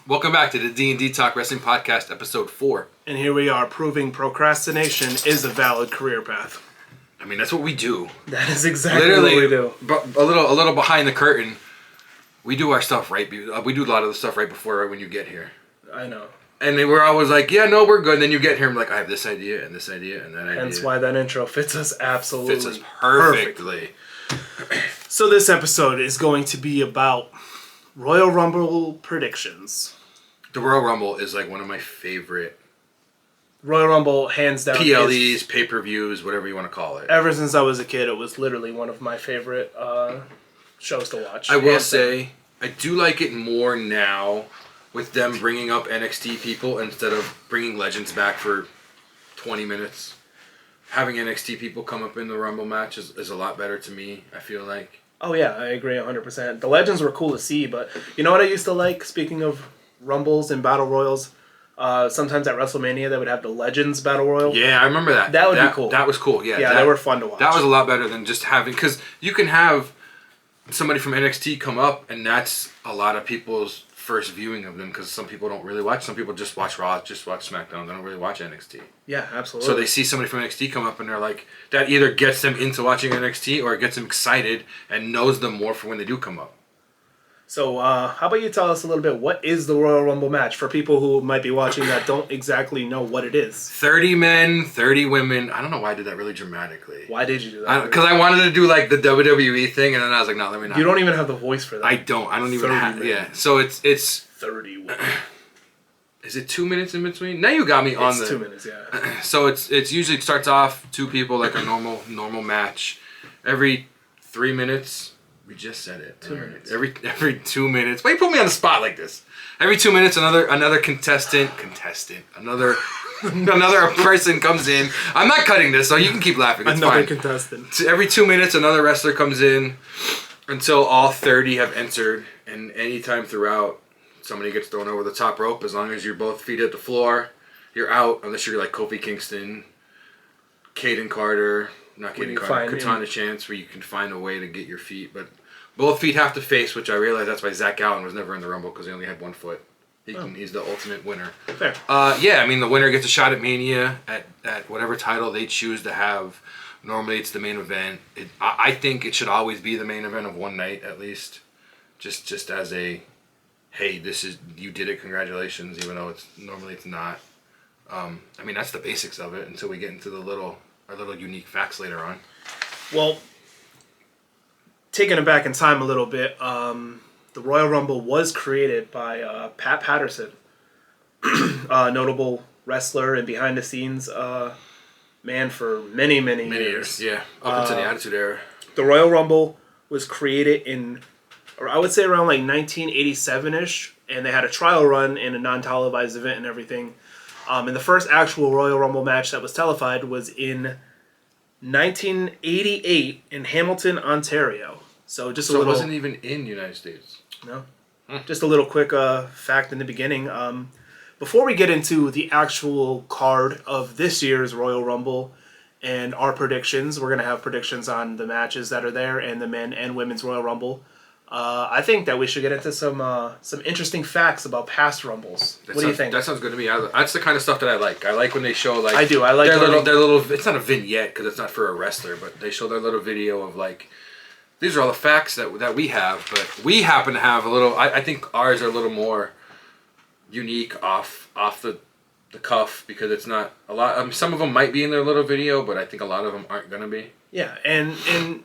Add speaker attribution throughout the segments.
Speaker 1: Welcome back to the D&D Talk Wrestling Podcast, episode 4.
Speaker 2: And here we are, proving procrastination is a valid career path.
Speaker 1: I mean, that's what we do.
Speaker 2: That is exactly what we do.
Speaker 1: But a little behind the curtain, we do our stuff right. We do a lot of the stuff right when you get here.
Speaker 2: I know.
Speaker 1: And they were always like, yeah, no, we're good. And then you get here and I'm like, I have this idea and this idea and that idea.
Speaker 2: Hence why that intro fits us absolutely
Speaker 1: Fits us perfectly.
Speaker 2: So this episode is going to be about Royal Rumble predictions.
Speaker 1: The Royal Rumble is like one of my favorite
Speaker 2: Royal Rumble, hands down.
Speaker 1: PLEs, pay-per-views, whatever you want to call it.
Speaker 2: Ever since I was a kid, it was literally one of my favorite shows to watch.
Speaker 1: I will say, I do like it more now with them bringing up NXT people instead of bringing legends back for 20 minutes. Having NXT people come up in the Rumble match is a lot better to me, I feel like.
Speaker 2: Oh yeah, I agree 100%. The legends were cool to see, but you know what I used to like, speaking of Rumbles and Battle Royals? Sometimes at Wrestlemania they would have the Legends Battle Royal.
Speaker 1: Yeah, I remember that.
Speaker 2: That would be cool.
Speaker 1: That was cool, yeah.
Speaker 2: Yeah, they were fun to watch.
Speaker 1: That was a lot better than just having... Because you can have somebody from NXT come up, and that's a lot of people's first viewing of them, because some people don't really watch. Some people just watch Raw, just watch SmackDown. They don't really watch NXT.
Speaker 2: Yeah, absolutely.
Speaker 1: So they see somebody from NXT come up, and they're like... That either gets them into watching NXT, or it gets them excited and knows them more for when they do come up.
Speaker 2: So, how about you tell us a little bit, what is the Royal Rumble match for people who might be watching that don't exactly know what it is?
Speaker 1: 30 men, 30 women. I don't know why I did that really dramatically.
Speaker 2: Why did you do that?
Speaker 1: Because I wanted to do like the WWE thing, and then I was like, no, let me not.
Speaker 2: You don't even have the voice for that.
Speaker 1: I don't even have. Yeah. So it's
Speaker 2: 30 women.
Speaker 1: Is it 2 minutes in between? Now you got me on
Speaker 2: It's 2 minutes, yeah.
Speaker 1: So it's usually starts off 2 people like a normal match. Every 3 minutes. We just said it.
Speaker 2: 2 minutes.
Speaker 1: Every 2 minutes. Why you put me on the spot like this? Every 2 minutes, another contestant, another person comes in. I'm not cutting this, so you can keep laughing. It's
Speaker 2: another
Speaker 1: fine.
Speaker 2: contestant.
Speaker 1: Every 2 minutes, another wrestler comes in until all 30 have entered. And anytime throughout, somebody gets thrown over the top rope. As long as you're both feet at the floor, you're out. Unless you're like Kofi Kingston, Caden Carter. Not Caden Carter, Katana Chance, where you can find a way to get your feet. But both feet have to face, which I realize that's why Zach Allen was never in the Rumble, because he only had 1 foot. He's the ultimate winner.
Speaker 2: Fair.
Speaker 1: Yeah, I mean, the winner gets a shot at Mania at whatever title they choose to have. Normally it's the main event. I think it should always be the main event of one night, at least. Just as a, hey, you did it, congratulations, even though normally it's not. I mean, that's the basics of it until we get into our little unique facts later on.
Speaker 2: Well, taking it back in time a little bit, the Royal Rumble was created by Pat Patterson, a notable wrestler and behind-the-scenes man for many years.
Speaker 1: Yeah, up into the Attitude Era.
Speaker 2: The Royal Rumble was created in, or I would say around like 1987-ish, and they had a trial run in a non-televised event and everything. And the first actual Royal Rumble match that was televised was in 1988 in Hamilton, Ontario. So it
Speaker 1: wasn't even in the United States.
Speaker 2: No. Just a little quick fact in the beginning. Before we get into the actual card of this year's Royal Rumble and our predictions, we're going to have predictions on the matches that are there and the men and women's Royal Rumble. I think that we should get into some interesting facts about past Rumbles. What do you think?
Speaker 1: That sounds good to me. That's the kind of stuff that I like. I like when they show like
Speaker 2: I do. I like
Speaker 1: their little. It's not a vignette because it's not for a wrestler, but they show their little video of like these are all the facts that we have. But we happen to have a little. I think ours are a little more unique off the cuff because it's not a lot. Some of them might be in their little video, but I think a lot of them aren't gonna be.
Speaker 2: Yeah, and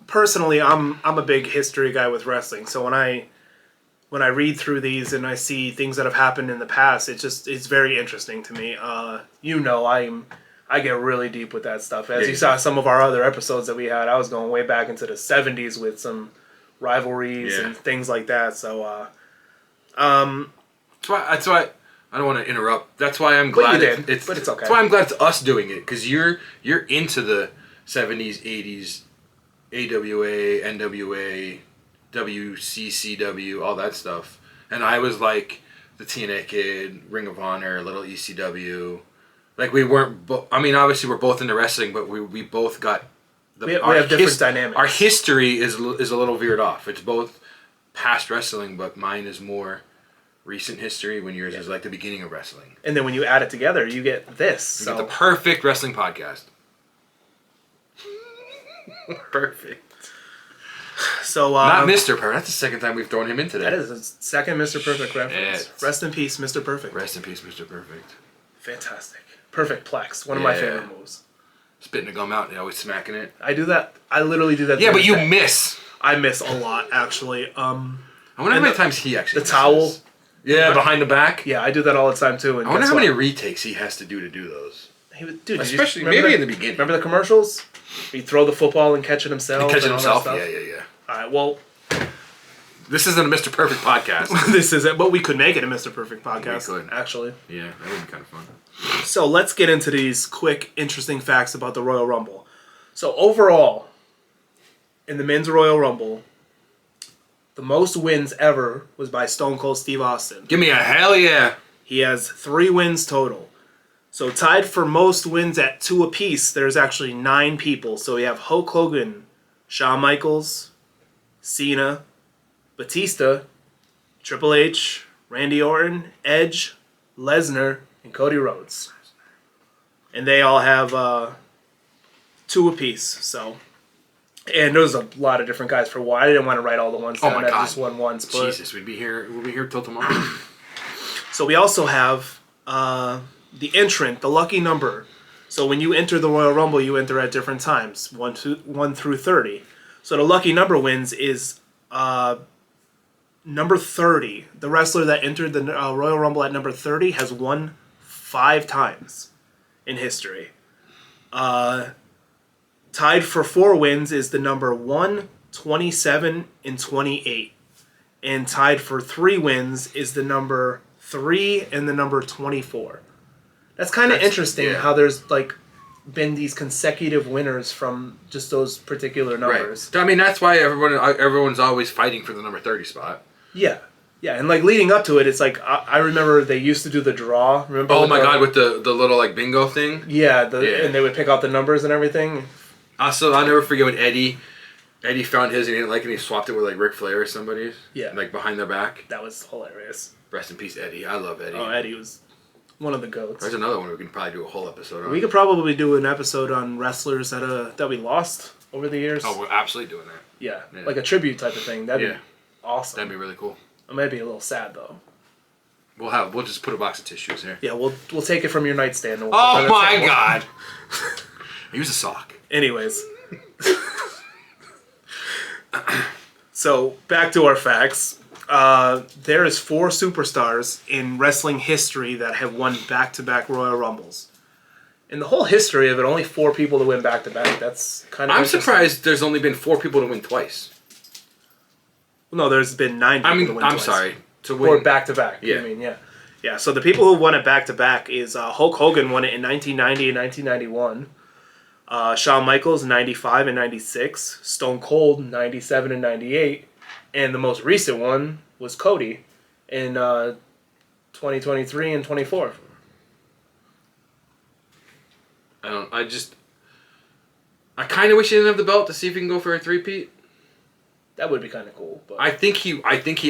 Speaker 2: personally, I'm a big history guy with wrestling. So when I read through these and I see things that have happened in the past, it's very interesting to me. I get really deep with that stuff. As you saw some of our other episodes that we had, I was going way back into the 70s with some rivalries and things like that. So
Speaker 1: that's why I don't want to interrupt. That's why I'm glad
Speaker 2: but it's okay.
Speaker 1: That's why I'm glad it's us doing it, because you're into the 70s, 80s. AWA, NWA, WCCW, all that stuff. And I was like the TNA Kid, Ring of Honor, little ECW. Like we weren't, obviously we're both into wrestling, but we both got
Speaker 2: we have different dynamics.
Speaker 1: Our history is a little veered off. It's both past wrestling, but mine is more recent history when yours is like the beginning of wrestling.
Speaker 2: And then when you add it together, you get this.
Speaker 1: You get the perfect wrestling podcast. Perfect.
Speaker 2: So
Speaker 1: not Mr. Perfect. That's the second time we've thrown him in today.
Speaker 2: That is the second Mr. Perfect reference.
Speaker 1: Shit.
Speaker 2: Rest in peace, Mr. Perfect.
Speaker 1: Rest in peace, Mr. Perfect.
Speaker 2: Fantastic. Perfect plex. One of my favorite moves.
Speaker 1: Spitting a gum out and always smacking it.
Speaker 2: I do that. I literally do that.
Speaker 1: Yeah, but you miss.
Speaker 2: I miss a lot, actually.
Speaker 1: I wonder how many times he actually
Speaker 2: The towel.
Speaker 1: Yeah, behind the back.
Speaker 2: Yeah, I do that all the time, too. And
Speaker 1: I wonder how many retakes he has to do those.
Speaker 2: Dude,
Speaker 1: especially maybe in the beginning.
Speaker 2: Remember the commercials? He'd throw the football and catch it himself.
Speaker 1: Yeah.
Speaker 2: All right, well...
Speaker 1: This isn't a Mr. Perfect podcast.
Speaker 2: This isn't, but we could make it a Mr. Perfect podcast,
Speaker 1: we could.
Speaker 2: actually.
Speaker 1: Yeah, that would be kind of fun.
Speaker 2: So let's get into these quick, interesting facts about the Royal Rumble. So overall, in the Men's Royal Rumble, the most wins ever was by Stone Cold Steve Austin.
Speaker 1: Give me a hell yeah.
Speaker 2: He has 3 wins total. So tied for most wins at 2 apiece, there's actually 9 people. So we have Hulk Hogan, Shawn Michaels, Cena, Batista, Triple H, Randy Orton, Edge, Lesnar, and Cody Rhodes. And they all have 2 apiece. So, and there's a lot of different guys for one. I didn't want to write all the ones down. I just won once. But
Speaker 1: Jesus, we'll be here till tomorrow.
Speaker 2: So we also have the entrant, the lucky number. So when you enter the Royal Rumble, you enter at different times, 1 through 30. So the lucky number wins is number 30. The wrestler that entered the Royal Rumble at number 30 has won 5 times in history. Tied for 4 wins is the number 1, 27, and 28. And tied for 3 wins is the number 3 and the number 24. That's kind of interesting how there's been these consecutive winners from just those particular numbers.
Speaker 1: Right. I mean, that's why everyone's always fighting for the number 30 spot.
Speaker 2: Yeah. Yeah, and leading up to it, it's I remember they used to do the draw. Remember?
Speaker 1: Oh my God, with the little bingo thing?
Speaker 2: Yeah, and they would pick out the numbers and everything.
Speaker 1: Also, I'll never forget when Eddie found his and he didn't like it and he swapped it with Ric Flair or somebody's.
Speaker 2: Yeah.
Speaker 1: Behind their back.
Speaker 2: That was hilarious.
Speaker 1: Rest in peace, Eddie. I love Eddie.
Speaker 2: Oh, Eddie was one of the GOATs.
Speaker 1: There's another one we can probably do a whole episode on.
Speaker 2: We could probably do an episode on wrestlers that we lost over the years.
Speaker 1: Oh, we're absolutely doing that.
Speaker 2: Yeah. Like a tribute type of thing. That'd be awesome.
Speaker 1: That'd be really cool.
Speaker 2: It might be a little sad though.
Speaker 1: We'll just put a box of tissues here.
Speaker 2: Yeah, we'll take it from your nightstand. And
Speaker 1: oh my God! Use a sock.
Speaker 2: Anyways. So back to our facts. There is 4 superstars in wrestling history that have won back-to-back Royal Rumbles. In the whole history of it, only 4 people to win back-to-back. That's kind of
Speaker 1: I'm surprised there's only been 4 people to win twice.
Speaker 2: No, there's been 9 people to win twice.
Speaker 1: I'm sorry. To win.
Speaker 2: Or back-to-back.
Speaker 1: Yeah.
Speaker 2: Yeah, so the people who won it back-to-back is Hulk Hogan won it in 1990 and 1991. Shawn Michaels, 95 and 96. Stone Cold, 97 and 98. And the most recent one was Cody in 2023 and 24.
Speaker 1: I kind of wish he didn't have the belt to see if he can go for a 3-peat.
Speaker 2: That would be kind of cool. But
Speaker 1: I think he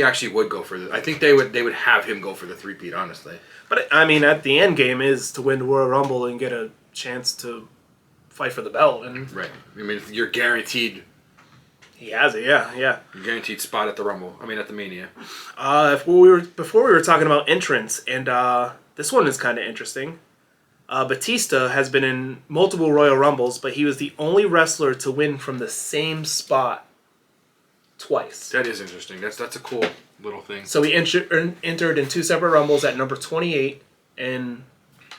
Speaker 1: actually would go for it. I think they would have him go for the 3-peat, honestly.
Speaker 2: But I mean, at the end game is to win the Royal Rumble and get a chance to fight for the belt. And
Speaker 1: right. I mean, you're guaranteed.
Speaker 2: He has it, yeah.
Speaker 1: You're guaranteed spot at the Rumble. I mean, at the Mania.
Speaker 2: Before we were talking about entrants, and this one is kind of interesting. Batista has been in multiple Royal Rumbles, but he was the only wrestler to win from the same spot twice.
Speaker 1: That is interesting. That's a cool little thing.
Speaker 2: So he entered in 2 separate Rumbles at number 28 and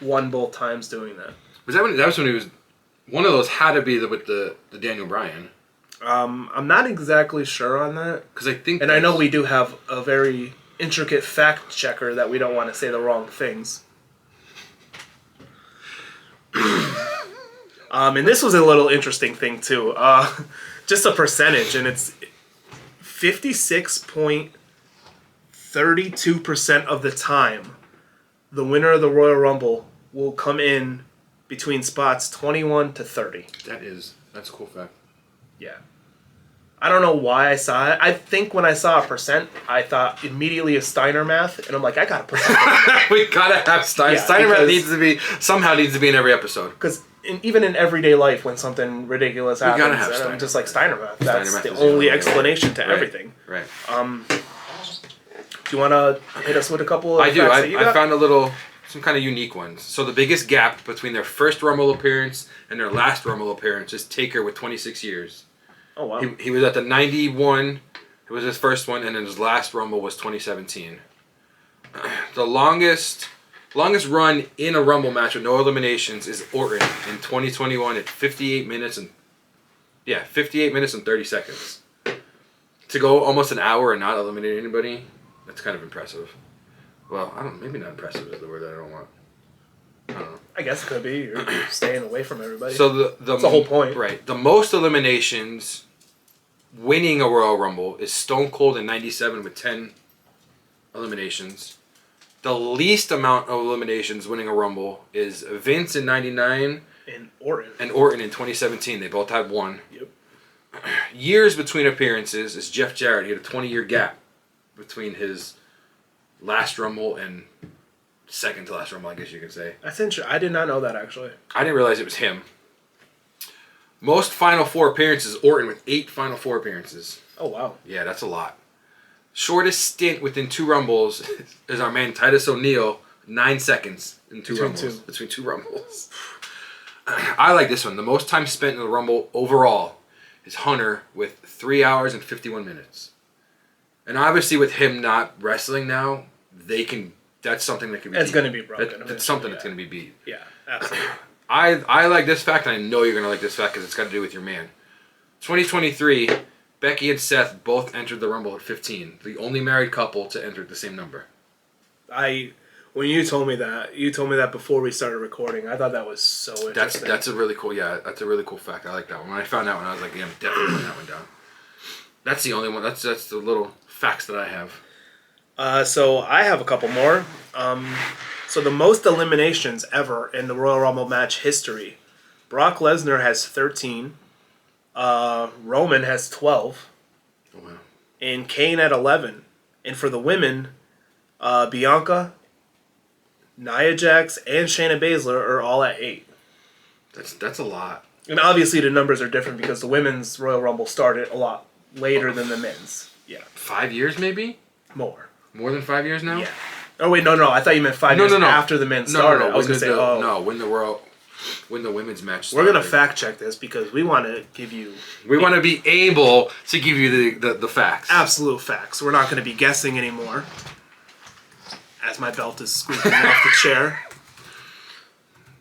Speaker 2: won both times doing that.
Speaker 1: That was when he was. One of those had to be with the Daniel Bryan.
Speaker 2: I'm not exactly sure on that.
Speaker 1: Because I think...
Speaker 2: And I know we do have a very intricate fact checker that we don't want to say the wrong things. And this was a little interesting thing, too. Just a percentage, and it's 56.32% of the time, the winner of the Royal Rumble will come in between spots 21 to 30.
Speaker 1: That's a cool fact.
Speaker 2: Yeah. I don't know why I saw it. I think when I saw a percent, I thought immediately of Steiner math, and I'm like, I gotta put that.
Speaker 1: We gotta have Steiner.
Speaker 2: Yeah,
Speaker 1: Steiner math needs to be in every episode.
Speaker 2: Because even in everyday life, when something ridiculous happens,
Speaker 1: gotta have
Speaker 2: I'm
Speaker 1: Steiner.
Speaker 2: just like Steiner math. That's
Speaker 1: Steiner math
Speaker 2: the
Speaker 1: is
Speaker 2: only
Speaker 1: the
Speaker 2: explanation to
Speaker 1: Right.
Speaker 2: everything.
Speaker 1: Right.
Speaker 2: Do you want to hit us with a couple of
Speaker 1: I do.
Speaker 2: facts that you
Speaker 1: I
Speaker 2: got?
Speaker 1: found some kind of unique ones. So the biggest gap between their first Rumble appearance and their last Rumble appearance is Taker with 26 years.
Speaker 2: Oh, wow.
Speaker 1: He was at the 91. It was his first one, and then his last Rumble was 2017. The longest run in a Rumble match with no eliminations is Orton in 2021 at 58 minutes and 30 seconds. To go almost an hour and not eliminate anybody, that's kind of impressive. Well, maybe not impressive is the word that I don't want. I don't know.
Speaker 2: I guess it could be. You're staying away from everybody.
Speaker 1: So
Speaker 2: that's the whole point.
Speaker 1: Right. The most eliminations winning a Royal Rumble is Stone Cold in 97 with 10 eliminations. The least amount of eliminations winning a Rumble is Vince in 99
Speaker 2: And Orton
Speaker 1: in 2017. They both had one.
Speaker 2: Yep.
Speaker 1: Years between appearances is Jeff Jarrett. He had a 20-year gap between his last Rumble and second to last Rumble, I guess you could say.
Speaker 2: That's interesting. I did not know that, actually.
Speaker 1: I didn't realize it was him. Most Final Four appearances, Orton with 8 Final Four appearances.
Speaker 2: Oh, wow.
Speaker 1: Yeah, that's a lot. Shortest stint within 2 Rumbles is our man Titus O'Neil, 9 seconds in between two Rumbles. I like this one. The most time spent in the Rumble overall is Hunter with 3 hours and 51 minutes. And obviously with him not wrestling now, that's something that can be
Speaker 2: It's
Speaker 1: beat.
Speaker 2: going to be broken.
Speaker 1: That's something that's going to be beat.
Speaker 2: Yeah, absolutely.
Speaker 1: I like this fact, and I know you're going to like this fact because it's got to do with your man. 2023, Becky and Seth both entered the Rumble at 15. The only married couple to enter the same number.
Speaker 2: When you told me that before we started recording. I thought that was so interesting.
Speaker 1: That's a really cool, that's a really cool fact. I like that one. When I found that one, I was like, yeah, I'm definitely writing that one down. That's the only one. That's the little facts that I have.
Speaker 2: So I have a couple more. So the most eliminations ever in the Royal Rumble match history. Brock Lesnar has 13. Roman has 12.
Speaker 1: Oh, wow.
Speaker 2: And Kane at 11. And for the women, Bianca, Nia Jax, and Shayna Baszler are all at 8.
Speaker 1: That's a lot.
Speaker 2: And obviously the numbers are different because the women's Royal Rumble started a lot later than the men's. Yeah.
Speaker 1: 5 years, maybe?
Speaker 2: More.
Speaker 1: More than 5 years now?
Speaker 2: Yeah. Oh, wait, no. I thought you meant 5 years after the men started. I was going to say, when the women's match started. We're going to fact check this because we want to give you...
Speaker 1: We want to be able to give you the facts.
Speaker 2: Absolute facts. We're not going to be guessing anymore. As my belt is squeaking off the chair.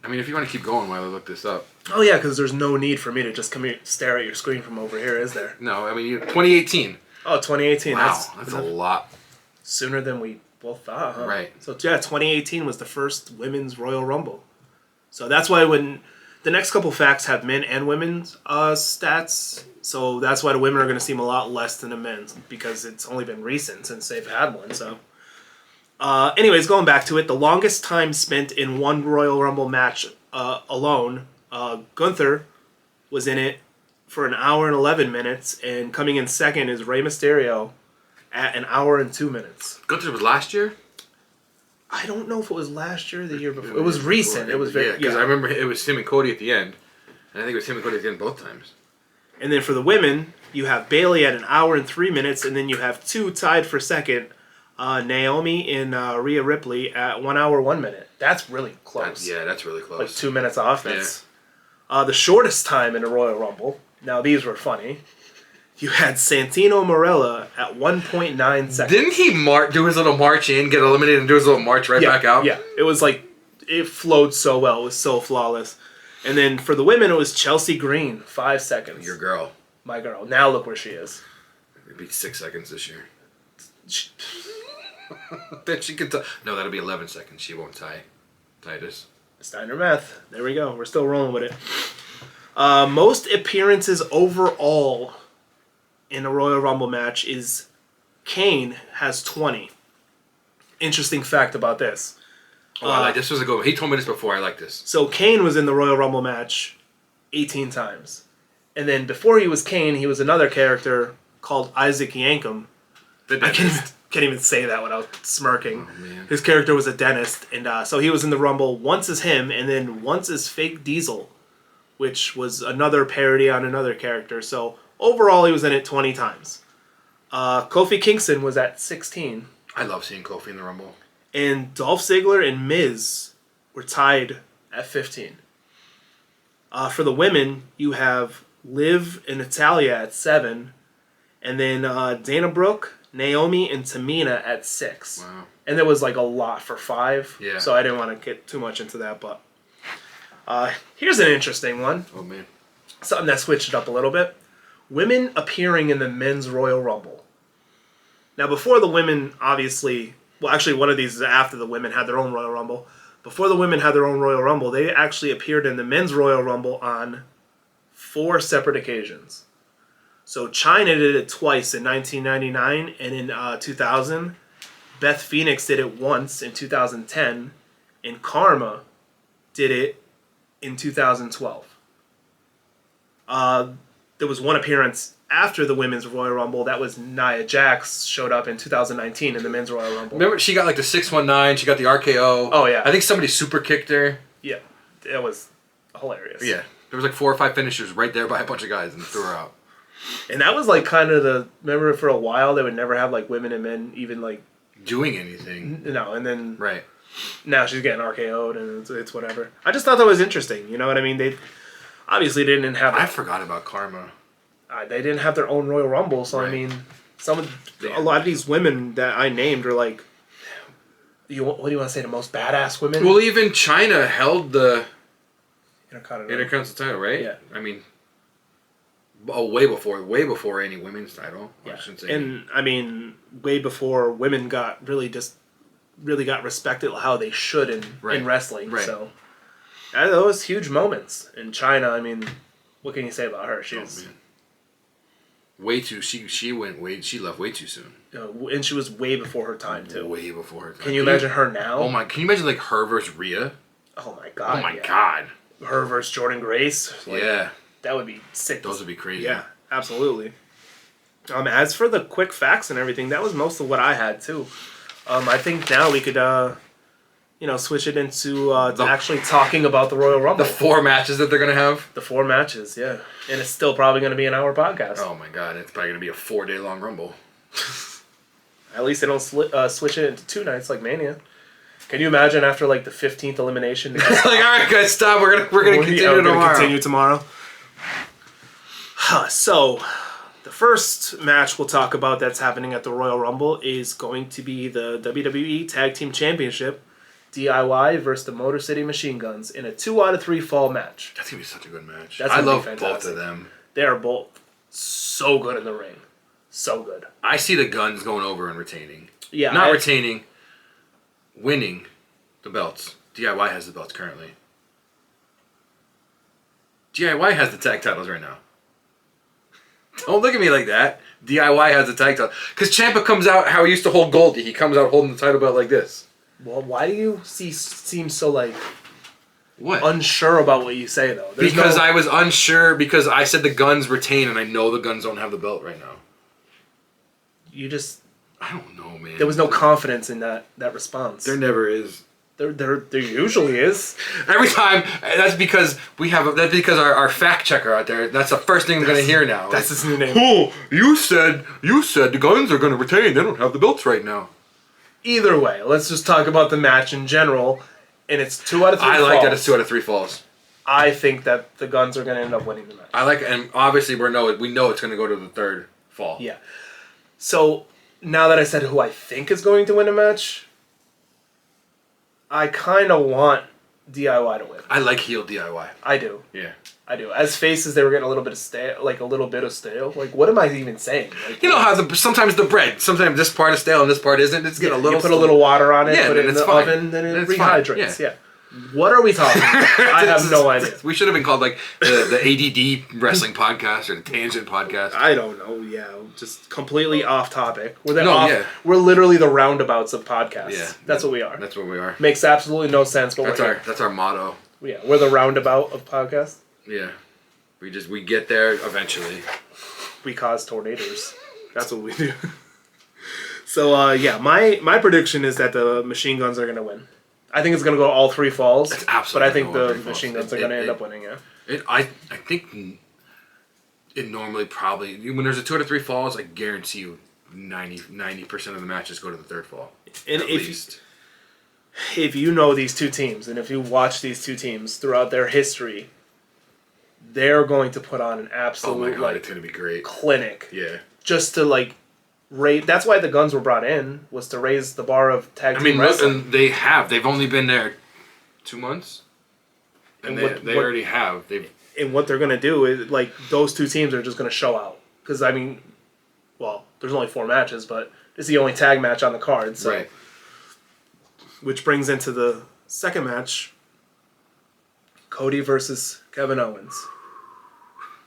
Speaker 1: I mean, if you want to keep going while I look this up.
Speaker 2: Oh, yeah, because there's no need for me to just come here stare at your screen from over here, is there?
Speaker 1: No, I mean, 2018.
Speaker 2: Oh, 2018.
Speaker 1: Wow, that's a lot.
Speaker 2: Sooner than we both thought, huh?
Speaker 1: Right.
Speaker 2: So, yeah, 2018 was the first women's Royal Rumble. So that's why when the next couple facts have men and women's stats, so that's why the women are going to seem a lot less than the men's because it's only been recent since they've had one, so... anyways, going back to it, the longest time spent in one Royal Rumble match alone, Gunther was in it for 1 hour and 11 minutes, and coming in second is Rey Mysterio at 1 hour and 2 minutes.
Speaker 1: Gunther was last year?
Speaker 2: I don't know if it was last year or the year before. It was recent. It was very...
Speaker 1: because I remember it was him and Cody at the end, and I think it was him and Cody at the end both times.
Speaker 2: And then for the women, you have Bayley at 1 hour and 3 minutes, and then you have 2 tied for second, Naomi and Rhea Ripley at 1 hour 1 minute. That's really close.
Speaker 1: That's really close.
Speaker 2: Like 2 minutes off. That's the shortest time in a Royal Rumble. Now these were funny. You had Santino Marella at 1.9 seconds.
Speaker 1: Didn't he do his little march in, get eliminated, and do his little march back out?
Speaker 2: Yeah, it was like it flowed so well. It was so flawless. And then for the women, it was Chelsea Green, 5 seconds.
Speaker 1: Your girl.
Speaker 2: My girl. Now look where she is.
Speaker 1: It'd be 6 seconds this year. Then she could no, that'll be 11 seconds. She won't tie Titus.
Speaker 2: Steiner math. There we go. We're still rolling with it. Most appearances overall in a Royal Rumble match is Kane has 20. Interesting fact about this.
Speaker 1: This was a good one. He told me this before. I like this.
Speaker 2: So Kane was in the Royal Rumble match 18 times. And then before he was Kane, he was another character called Isaac Yankem. I can't even say that without smirking.
Speaker 1: Oh, man.
Speaker 2: His character was a dentist, and so he was in the Rumble once as him, and then once as Fake Diesel, which was another parody on another character. So overall, he was in it 20 times. Kofi Kingston was at 16.
Speaker 1: I love seeing Kofi in the Rumble.
Speaker 2: And Dolph Ziggler and Miz were tied at 15. For the women, you have Liv and Natalya at 7, and then Dana Brooke, Naomi, and Tamina at 6.
Speaker 1: Wow.
Speaker 2: And there was like a lot for 5,
Speaker 1: Yeah.
Speaker 2: so I didn't want to get too much into that. But here's an interesting one.
Speaker 1: Oh, man.
Speaker 2: Something that switched it up a little bit. Women appearing in the Men's Royal Rumble. Now, before the women, obviously... Well, actually, one of these is after the women had their own Royal Rumble. Before the women had their own Royal Rumble, they actually appeared in the Men's Royal Rumble on 4 separate occasions. So Chyna did it twice in 1999 and in 2000. Beth Phoenix did it once in 2010. And Karma did it in 2012. There was one appearance after the Women's Royal Rumble. That was Nia Jax showed up in 2019 in the Men's Royal Rumble.
Speaker 1: Remember, she got like the 619, she got the RKO.
Speaker 2: Oh, yeah.
Speaker 1: I think somebody super kicked her.
Speaker 2: Yeah, it was hilarious.
Speaker 1: Yeah. There was like 4 or 5 finishers right there by a bunch of guys and threw her out.
Speaker 2: And that was like kind of remember for a while they would never have like women and men even like...
Speaker 1: Doing anything.
Speaker 2: No, and then...
Speaker 1: Right.
Speaker 2: Now she's getting RKO'd and it's whatever. I just thought that was interesting, you know what I mean? They obviously didn't have...
Speaker 1: I forgot about Karma.
Speaker 2: They didn't have their own Royal Rumble, so right. I mean, a lot of these women that I named are like, what do you want to say, the most badass women?
Speaker 1: Well, even Chyna held the
Speaker 2: Intercontinental
Speaker 1: title, right?
Speaker 2: Yeah.
Speaker 1: I mean, way before any women's title.
Speaker 2: Yeah.
Speaker 1: I shouldn't say.
Speaker 2: And I mean, way before women got really got respected how they should in wrestling. Right. So those huge moments in Chyna. I mean, what can you say about her? She was.
Speaker 1: Man. Way too. She left way too soon.
Speaker 2: And she was way before her time too.
Speaker 1: Way before her time.
Speaker 2: Can you imagine her now?
Speaker 1: Oh my! Can you imagine like her versus Rhea?
Speaker 2: Oh my god!
Speaker 1: Oh my god!
Speaker 2: Her versus Jordan Grace. Like,
Speaker 1: yeah.
Speaker 2: That would be sick.
Speaker 1: Those would be crazy.
Speaker 2: Yeah, absolutely. As for the quick facts and everything, that was most of what I had too. I think now we could, switch it into actually talking about the Royal Rumble.
Speaker 1: The 4 matches that they're gonna have.
Speaker 2: The 4 matches, yeah, and it's still probably going to be an hour podcast.
Speaker 1: Oh my god, it's probably gonna be a 4-day long Rumble.
Speaker 2: At least they don't switch it into 2 nights like Mania. Can you imagine after like the 15th elimination?
Speaker 1: Like, all right, guys, stop. We're gonna continue tomorrow.
Speaker 2: So, the first match we'll talk about that's happening at the Royal Rumble is going to be the WWE Tag Team Championship, DIY versus the Motor City Machine Guns in a 2 out of 3 fall match.
Speaker 1: That's gonna be such a good match.
Speaker 2: I
Speaker 1: love both of them.
Speaker 2: They are both so good in the ring, so good.
Speaker 1: I see the Guns going over and retaining.
Speaker 2: Yeah,
Speaker 1: retaining, winning the belts. DIY has the belts currently. DIY has the tag titles right now. Don't look at me like that. DIY has the tag title. Because Ciampa comes out how he used to hold Goldie. He comes out holding the title belt like this.
Speaker 2: Well, why do you seem so like
Speaker 1: what?
Speaker 2: Unsure about what you say though?
Speaker 1: I was unsure because I said the Guns retain and I know the Guns don't have the belt right now. I don't know, man.
Speaker 2: There was no confidence in that response.
Speaker 1: There never is.
Speaker 2: There usually is.
Speaker 1: Every time. That's because our fact checker out there. That's the first thing I'm going to hear now.
Speaker 2: That's his new name.
Speaker 1: Oh, you said the Guns are going to retain. They don't have the belts right now.
Speaker 2: Either way, let's just talk about the match in general. And it's 2 out of 3 falls.
Speaker 1: I like that it's 2 out of 3 falls.
Speaker 2: I think that the Guns are going to end up winning the match.
Speaker 1: I like it, and obviously we know it's going to go to the 3rd fall.
Speaker 2: Yeah. So now that I said who I think is going to win a match, I kind of want DIY to win.
Speaker 1: I like heel DIY.
Speaker 2: I do.
Speaker 1: Yeah.
Speaker 2: I do. As faces, they were getting a little bit of stale. Like, Like, what am I even saying? Like,
Speaker 1: you know how sometimes the bread, sometimes this part is stale and this part isn't. It's getting a little.
Speaker 2: You put a little water on it,
Speaker 1: put
Speaker 2: it in the oven, then it rehydrates. Yeah. What are we talking about? I have no idea.
Speaker 1: We should have been called like the ADD wrestling podcast or the Tangent podcast.
Speaker 2: I don't know. Yeah, just completely off topic.
Speaker 1: We're
Speaker 2: literally the roundabouts of podcasts.
Speaker 1: Yeah,
Speaker 2: that's what we are.
Speaker 1: That's what we are.
Speaker 2: Makes absolutely no sense, but
Speaker 1: that's our motto.
Speaker 2: Yeah, we're the roundabout of podcasts.
Speaker 1: Yeah. We get there eventually.
Speaker 2: We cause tornadoes. That's what we do. So, my prediction is that the machine guns are going to win. I think it's going to go all 3 falls.
Speaker 1: It's absolutely.
Speaker 2: But I think the machine guns are going to end up winning, yeah.
Speaker 1: I think it normally probably... When there's a 2 out of 3 falls, I guarantee you 90% of the matches go to the 3rd fall.
Speaker 2: And if you know these two teams, and if you watch these two teams throughout their history, they're going to put on an absolute
Speaker 1: it's going to be great
Speaker 2: clinic.
Speaker 1: Yeah.
Speaker 2: Just to raise. That's why the guns were brought in, was to raise the bar of tag team wrestling.
Speaker 1: And they've only been there 2 months, and they already have.
Speaker 2: And what they're going to do is those two teams are just going to show out because there's only 4 matches, but this is the only tag match on the card. So.
Speaker 1: Right.
Speaker 2: Which brings into the second match, Cody versus Kevin Owens.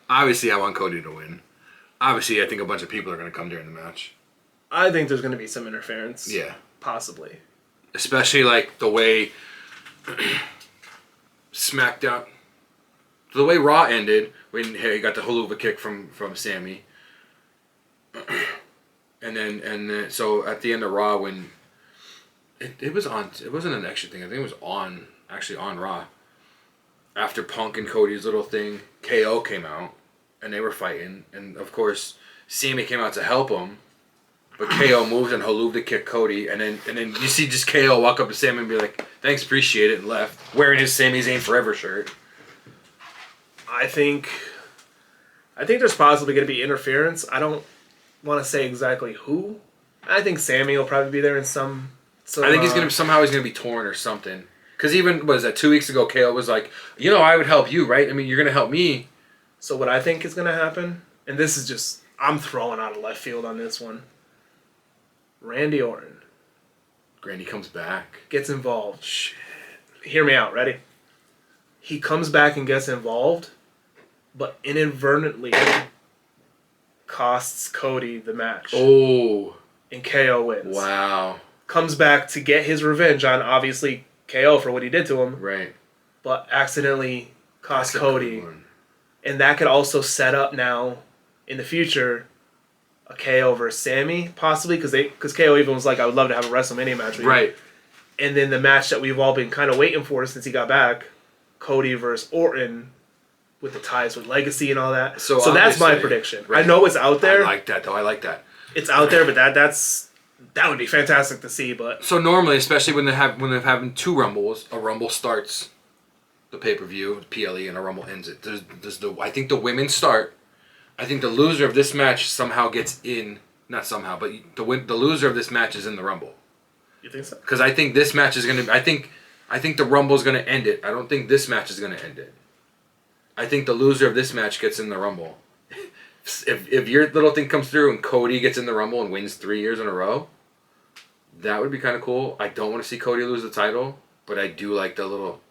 Speaker 1: Obviously, I want Cody to win. Obviously, I think a bunch of people are going to come during the match.
Speaker 2: I think there's going to be some interference.
Speaker 1: Yeah.
Speaker 2: Possibly.
Speaker 1: Especially, the way SmackDown... The way Raw ended, when he got the haluva kick from Sammy. And then, so at the end of Raw, when... It was on... It wasn't an extra thing. I think it was actually on Raw. After Punk and Cody's little thing, KO came out, and they were fighting. And, of course, Sammy came out to help him. But KO moved and haluva kicked Cody. And then you see just KO walk up to Sammy and be like, thanks, appreciate it, and left. Wearing his Sami Zayn Forever shirt.
Speaker 2: I think there's possibly going to be interference. I don't want to say exactly who. I think Sammy will probably be there in some
Speaker 1: I think he's gonna be torn or something. Because even 2 weeks ago, KO was like, I would help you, right? I mean, you're gonna help me.
Speaker 2: So what I think is gonna happen, and this is just I'm throwing out of left field on this one. Randy Orton.
Speaker 1: Randy comes back.
Speaker 2: Gets involved.
Speaker 1: Shit.
Speaker 2: Hear me out. Ready? He comes back and gets involved, but inadvertently costs Cody the match.
Speaker 1: Oh.
Speaker 2: And KO wins.
Speaker 1: Wow.
Speaker 2: Comes back to get his revenge on, obviously, KO for what he did to him.
Speaker 1: Right.
Speaker 2: But accidentally cost Cody. And that could also set up now, in the future, a KO versus Sammy, possibly. Because KO even was like, I would love to have a WrestleMania match with you.
Speaker 1: Right.
Speaker 2: And then the match that we've all been kind of waiting for since he got back, Cody versus Orton, with the ties with Legacy and all that. So that's my prediction. Right. I know it's out there.
Speaker 1: I like that, though. I like that.
Speaker 2: It's out there, but that would be fantastic to see. But
Speaker 1: so normally, especially when they're having 2 Rumbles, a Rumble starts the pay-per-view, PLE, and a Rumble ends it. I think the women start. I think the loser of this match somehow gets in. Not somehow, but the loser of this match is in the Rumble.
Speaker 2: You think so?
Speaker 1: Because I think this match is gonna. I think the Rumble is gonna end it. I don't think this match is gonna end it. I think the loser of this match gets in the Rumble. If your little thing comes through and Cody gets in the Rumble and wins 3 years in a row, that would be kind of cool. I don't want to see Cody lose the title, but I do like the little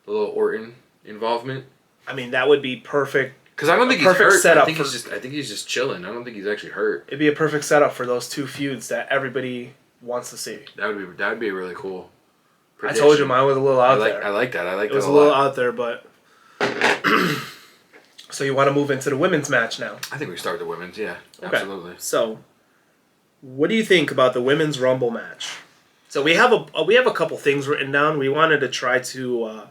Speaker 1: Orton involvement.
Speaker 2: I mean, that would be perfect.
Speaker 1: Because I don't think he's hurt.
Speaker 2: Setup
Speaker 1: I think he's just chilling. I don't think he's actually hurt.
Speaker 2: It'd be a perfect setup for those 2 feuds that everybody wants to see.
Speaker 1: That would be really cool.
Speaker 2: Prediction. I told you mine was a little out there.
Speaker 1: I like that.
Speaker 2: It was a little out there, but. So you want to move into the women's match now?
Speaker 1: I think we start with the women's, yeah.
Speaker 2: Okay.
Speaker 1: Absolutely.
Speaker 2: So, what do you think about the women's Rumble match? So we have a couple things written down. We wanted to try to,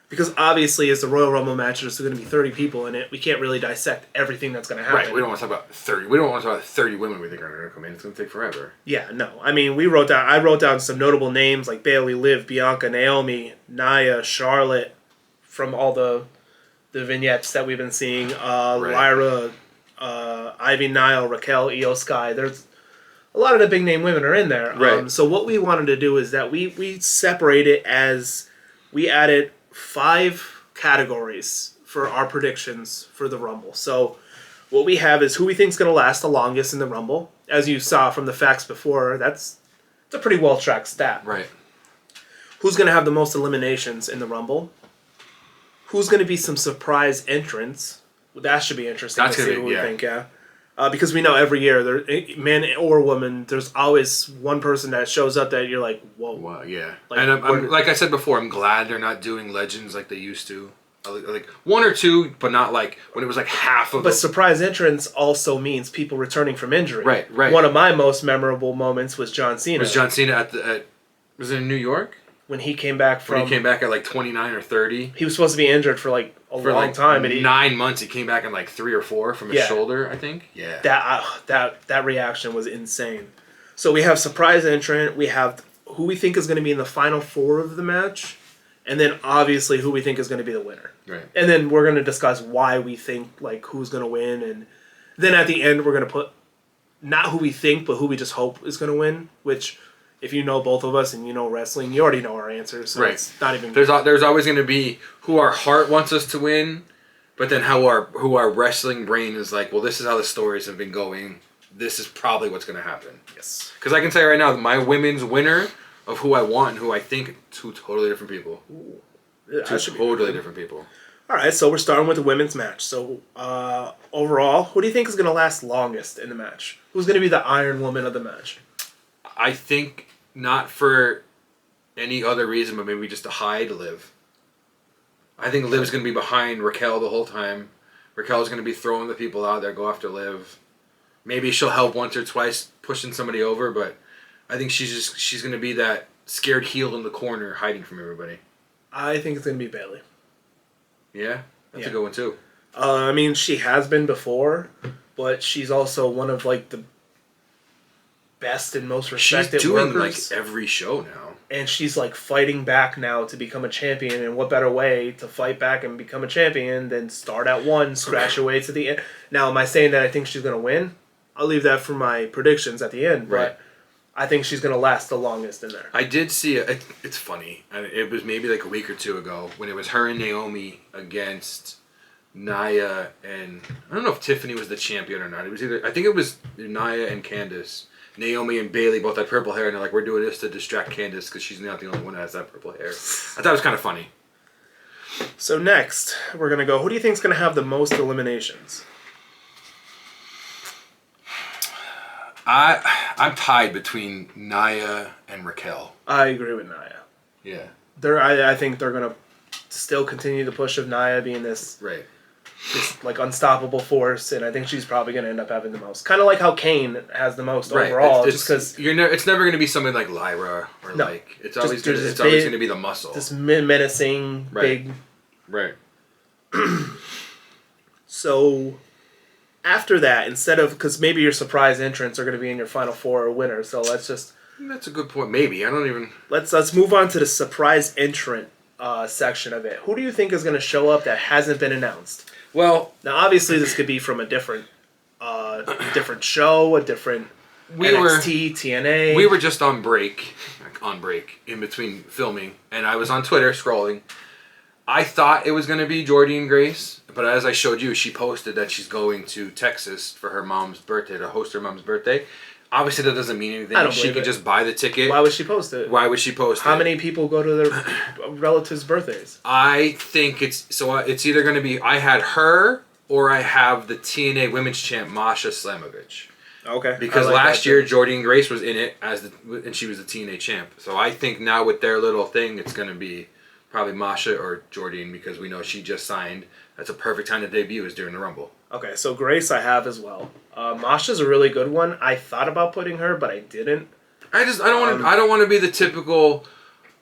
Speaker 2: because obviously as the Royal Rumble match, there's going to be 30 people in it. We can't really dissect everything that's going to happen.
Speaker 1: Right. We don't want to talk about 30. We don't want to talk about 30 women we think are going to come in. It's going to take forever.
Speaker 2: Yeah. No. I mean, I wrote down some notable names like Bayley, Liv, Bianca, Naomi, Nia, Charlotte, from all the vignettes that we've been seeing, Lyra, Ivy Nile, Raquel, Io Sky. There's a lot of the big name women are in there.
Speaker 1: Right.
Speaker 2: So what we wanted to do is that we separate it as we added 5 categories for our predictions for the Rumble. So what we have is who we think is going to last the longest in the Rumble. As you saw from the facts before, it's a pretty well-tracked stat.
Speaker 1: Right.
Speaker 2: Who's going to have the most eliminations in the Rumble? Who's going to be some surprise entrants? Well, that should be interesting to see what we think, yeah. Because we know every year, man or woman, there's always one person that shows up that you're like, whoa.
Speaker 1: Well, yeah. Like, and I'm, like I said before, I'm glad they're not doing legends like they used to. like one or two, but not like when it was like half of.
Speaker 2: But surprise entrance also means people returning from injury.
Speaker 1: Right.
Speaker 2: One of my most memorable moments was John Cena.
Speaker 1: Was John Cena was it in New York?
Speaker 2: When he came back
Speaker 1: When he came back at like 29 or 30.
Speaker 2: He was supposed to be injured for like a long time.
Speaker 1: But 9 months. He came back in like 3 or 4 from his shoulder, I think. Yeah.
Speaker 2: That reaction was insane. So we have surprise entrant. We have who we think is going to be in the final 4 of the match. And then obviously who we think is going to be the winner.
Speaker 1: Right.
Speaker 2: And then we're going to discuss why we think like who's going to win. And then at the end we're going to put not who we think, but who we just hope is going to win. Which, if you know both of us and you know wrestling, you already know our answers. So it's not even...
Speaker 1: There's always going to be who our heart wants us to win, but then who our wrestling brain is like, well, this is how the stories have been going. This is probably what's going to happen.
Speaker 2: Yes.
Speaker 1: Because I can say right now, my women's winner of who I want and who I think, 2 totally different people.
Speaker 2: Ooh. Yeah,
Speaker 1: 2 totally different people.
Speaker 2: All right, so we're starting with the women's match. So overall, who do you think is going to last longest in the match? Who's going to be the Iron Woman of the match?
Speaker 1: I think not for any other reason, but maybe just to hide Liv. I think Liv's going to be behind Raquel the whole time. Raquel's going to be throwing the people out there, go after Liv. Maybe she'll help once or twice pushing somebody over, but I think she's going to be that scared heel in the corner hiding from everybody.
Speaker 2: I think it's going to be Bayley.
Speaker 1: Yeah? That's a good one, too.
Speaker 2: I mean, she has been before, but she's also one of, like, the best and most respected
Speaker 1: She's doing,
Speaker 2: workers.
Speaker 1: like, every show now.
Speaker 2: And she's, like, fighting back now to become a champion, and what better way to fight back and become a champion than start at 1, scratch your way to the end. Now, am I saying that I think she's going to win? I'll leave that for my predictions at the end, but I think she's going to last the longest in there.
Speaker 1: I did see it's funny. It was maybe like a week or 2 ago when it was her and Naomi against Nia and I don't know if Tiffany was the champion or not. It was I think it was Nia and Candice. Naomi and Bayley both had purple hair, and they're like, we're doing this to distract Candice because she's not the only one that has that purple hair. I thought it was kind of funny.
Speaker 2: So next, we're going to go, who do you think is going to have the most eliminations?
Speaker 1: I'm tied between Nia and Raquel.
Speaker 2: I agree with Nia.
Speaker 1: Yeah.
Speaker 2: I think they're going to still continue the push of Nia being this like unstoppable force, and I think she's probably going to end up having the most. Kind of like how Kane has the most overall, just because
Speaker 1: it's never going to be something like Lyra or it's always going to be the muscle.
Speaker 2: This menacing big.
Speaker 1: Right.
Speaker 2: So after that, instead of because maybe your surprise entrants are going to be in your final 4 or winner, so let's just.
Speaker 1: That's a good point. Maybe I don't even.
Speaker 2: Let's move on to the surprise entrant section of it. Who do you think is going to show up that hasn't been announced?
Speaker 1: Well,
Speaker 2: now obviously this could be from a different show, a different NXT, TNA.
Speaker 1: We were just on break in between filming, and I was on Twitter scrolling. I thought it was going to be Jordynne Grace, but as I showed you, she posted that she's going to Texas for her mom's birthday, to host her mom's birthday. Obviously, that doesn't mean anything. She could just buy the ticket.
Speaker 2: Why would she post it?
Speaker 1: How
Speaker 2: many people go to their relatives' birthdays?
Speaker 1: I think it's either going to be I had her or I have the TNA Women's Champ Masha Slamovich.
Speaker 2: Okay.
Speaker 1: Because last year Jordynne Grace was in it and she was the TNA champ. So I think now with their little thing, it's going to be probably Masha or Jordynne because we know she just signed. That's a perfect time to debut is during the Rumble.
Speaker 2: Okay, so Grace I have as well. Masha's a really good one. I thought about putting her, but I didn't.
Speaker 1: I don't want to be the typical.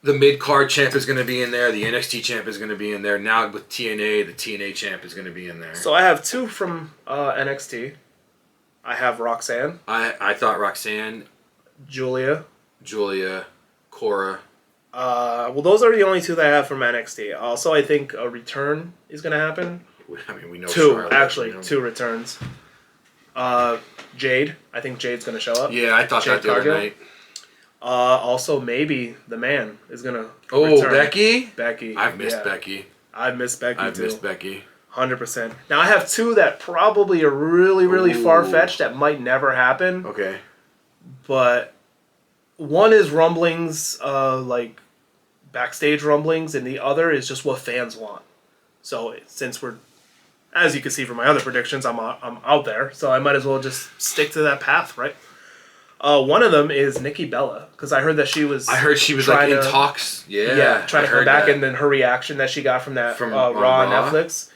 Speaker 1: The mid card champ is going to be in there. The NXT champ is going to be in there. Now with TNA, the TNA champ is going to be in there.
Speaker 2: So I have 2 from NXT. I have Roxanne.
Speaker 1: I thought Roxanne.
Speaker 2: Julia,
Speaker 1: Cora.
Speaker 2: Well, those are the only 2 that I have from NXT. Also, I think a return is going to happen.
Speaker 1: I mean, we know
Speaker 2: 2,
Speaker 1: Charlotte,
Speaker 2: actually, 2 returns. Jade. I think Jade's going to show up.
Speaker 1: Yeah, I thought Jade that the other night.
Speaker 2: Also, maybe the man is going to return.
Speaker 1: Becky? I've missed Becky.
Speaker 2: I've missed Becky,
Speaker 1: I've missed Becky.
Speaker 2: 100%. Now, I have 2 that probably are really, really far-fetched that might never happen.
Speaker 1: Okay.
Speaker 2: But one is rumblings, like backstage rumblings, and the other is just what fans want. So since we're, as you can see from my other predictions, I'm out there, so I might as well just stick to that path, right? One of them is Nikki Bella, because I heard she was
Speaker 1: like in talks. Yeah,
Speaker 2: trying to come back, and then her reaction that she got from Raw on Netflix.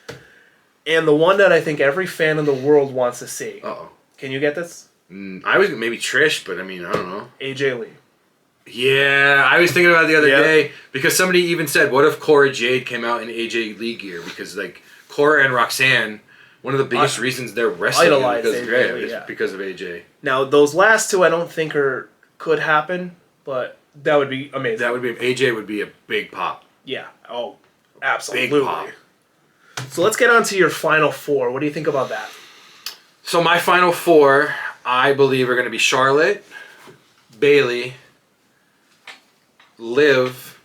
Speaker 2: And the one that I think every fan in the world wants to see. Uh-oh. Can you get this?
Speaker 1: I was maybe Trish, but I mean, I don't know.
Speaker 2: AJ Lee.
Speaker 1: Yeah, I was thinking about it the other day, because somebody even said, what if Cora Jade came out in AJ Lee gear? Because, like, Cora and Roxanne, one of the biggest reasons they're wrestling is because of AJ.
Speaker 2: Now, those last two I don't think could happen, but that would be amazing.
Speaker 1: AJ would be a big pop.
Speaker 2: Yeah. Oh, absolutely.
Speaker 1: Big pop.
Speaker 2: So let's get on to your final four. What do you think about that?
Speaker 1: So my final four, I believe, are going to be Charlotte, Bayley, Liv,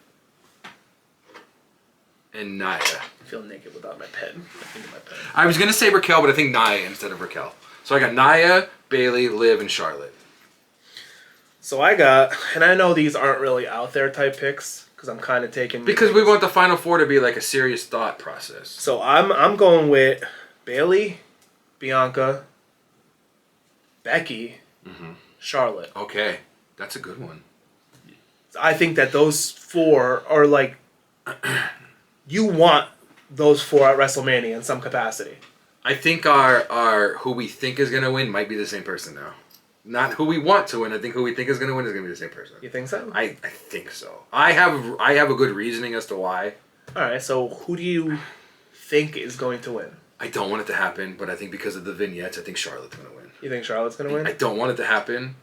Speaker 1: and Nia.
Speaker 2: I feel naked without my pen.
Speaker 1: I was going to say Raquel, but I think Nia instead of Raquel. So I got Nia, Bayley, Liv, and Charlotte.
Speaker 2: So I got, and I know these aren't really out there type picks, because I'm kind of taking...
Speaker 1: Because we want the final four to be like a serious thought process.
Speaker 2: So I'm going with Bayley, Bianca, Becky, Charlotte.
Speaker 1: Okay, that's a good one.
Speaker 2: I think that those four are like... you want those four at WrestleMania in some capacity.
Speaker 1: I think our who we think is going to win might be the same person now. Not who we want to win. I think who we think is going to win is going to be the same person.
Speaker 2: You think so?
Speaker 1: I think so. I have a good reasoning as to why.
Speaker 2: All right, so who do you think is going to win?
Speaker 1: I don't want it to happen, but I think because of the vignettes, I think Charlotte's going to win.
Speaker 2: You think Charlotte's going to win?
Speaker 1: I don't want it to happen.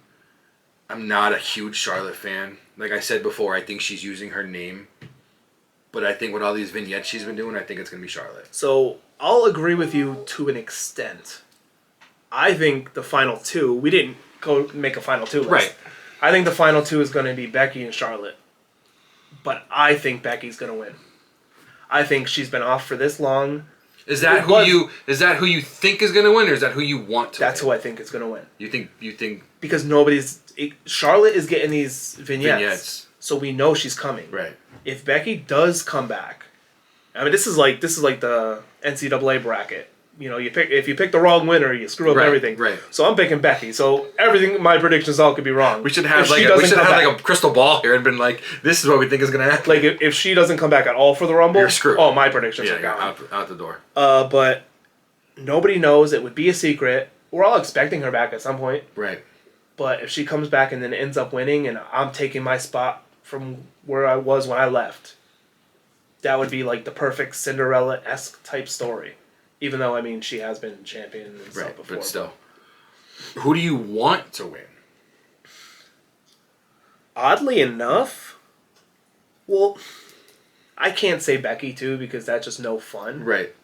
Speaker 1: I'm not a huge Charlotte fan. Like I said before, I think she's using her name. But I think with all these vignettes she's been doing, I think it's going to be Charlotte.
Speaker 2: So I'll agree with you to an extent. I think the final two, we didn't go make a final two list.
Speaker 1: Right.
Speaker 2: I think the final two is going to be Becky and Charlotte. But I think Becky's going to win. I think she's been off for this long.
Speaker 1: Is that who you think is going to win, or is that who you want to
Speaker 2: That's
Speaker 1: win?
Speaker 2: who I think is going to win.
Speaker 1: You think
Speaker 2: because Charlotte is getting these vignettes. So we know she's coming.
Speaker 1: Right.
Speaker 2: If Becky does come back, I mean this is like the NCAA bracket. You know, if you pick the wrong winner, you screw up everything.
Speaker 1: Right.
Speaker 2: So I'm picking Becky. So everything, my predictions all could be wrong.
Speaker 1: We should have a crystal ball here and been like, this is what we think is going to happen.
Speaker 2: Like if she doesn't come back at all for the Rumble,
Speaker 1: you're screwed.
Speaker 2: Oh, my predictions are gone.
Speaker 1: Out the door.
Speaker 2: But nobody knows. It would be a secret. We're all expecting her back at some point.
Speaker 1: Right.
Speaker 2: But if she comes back and then ends up winning, and I'm taking my spot from where I was when I left, that would be like the perfect Cinderella-esque type story. Even though, I mean, she has been champion and stuff before.
Speaker 1: But still. Who do you want to win?
Speaker 2: Oddly enough, well, I can't say Becky, too, because that's just no fun.
Speaker 1: Right.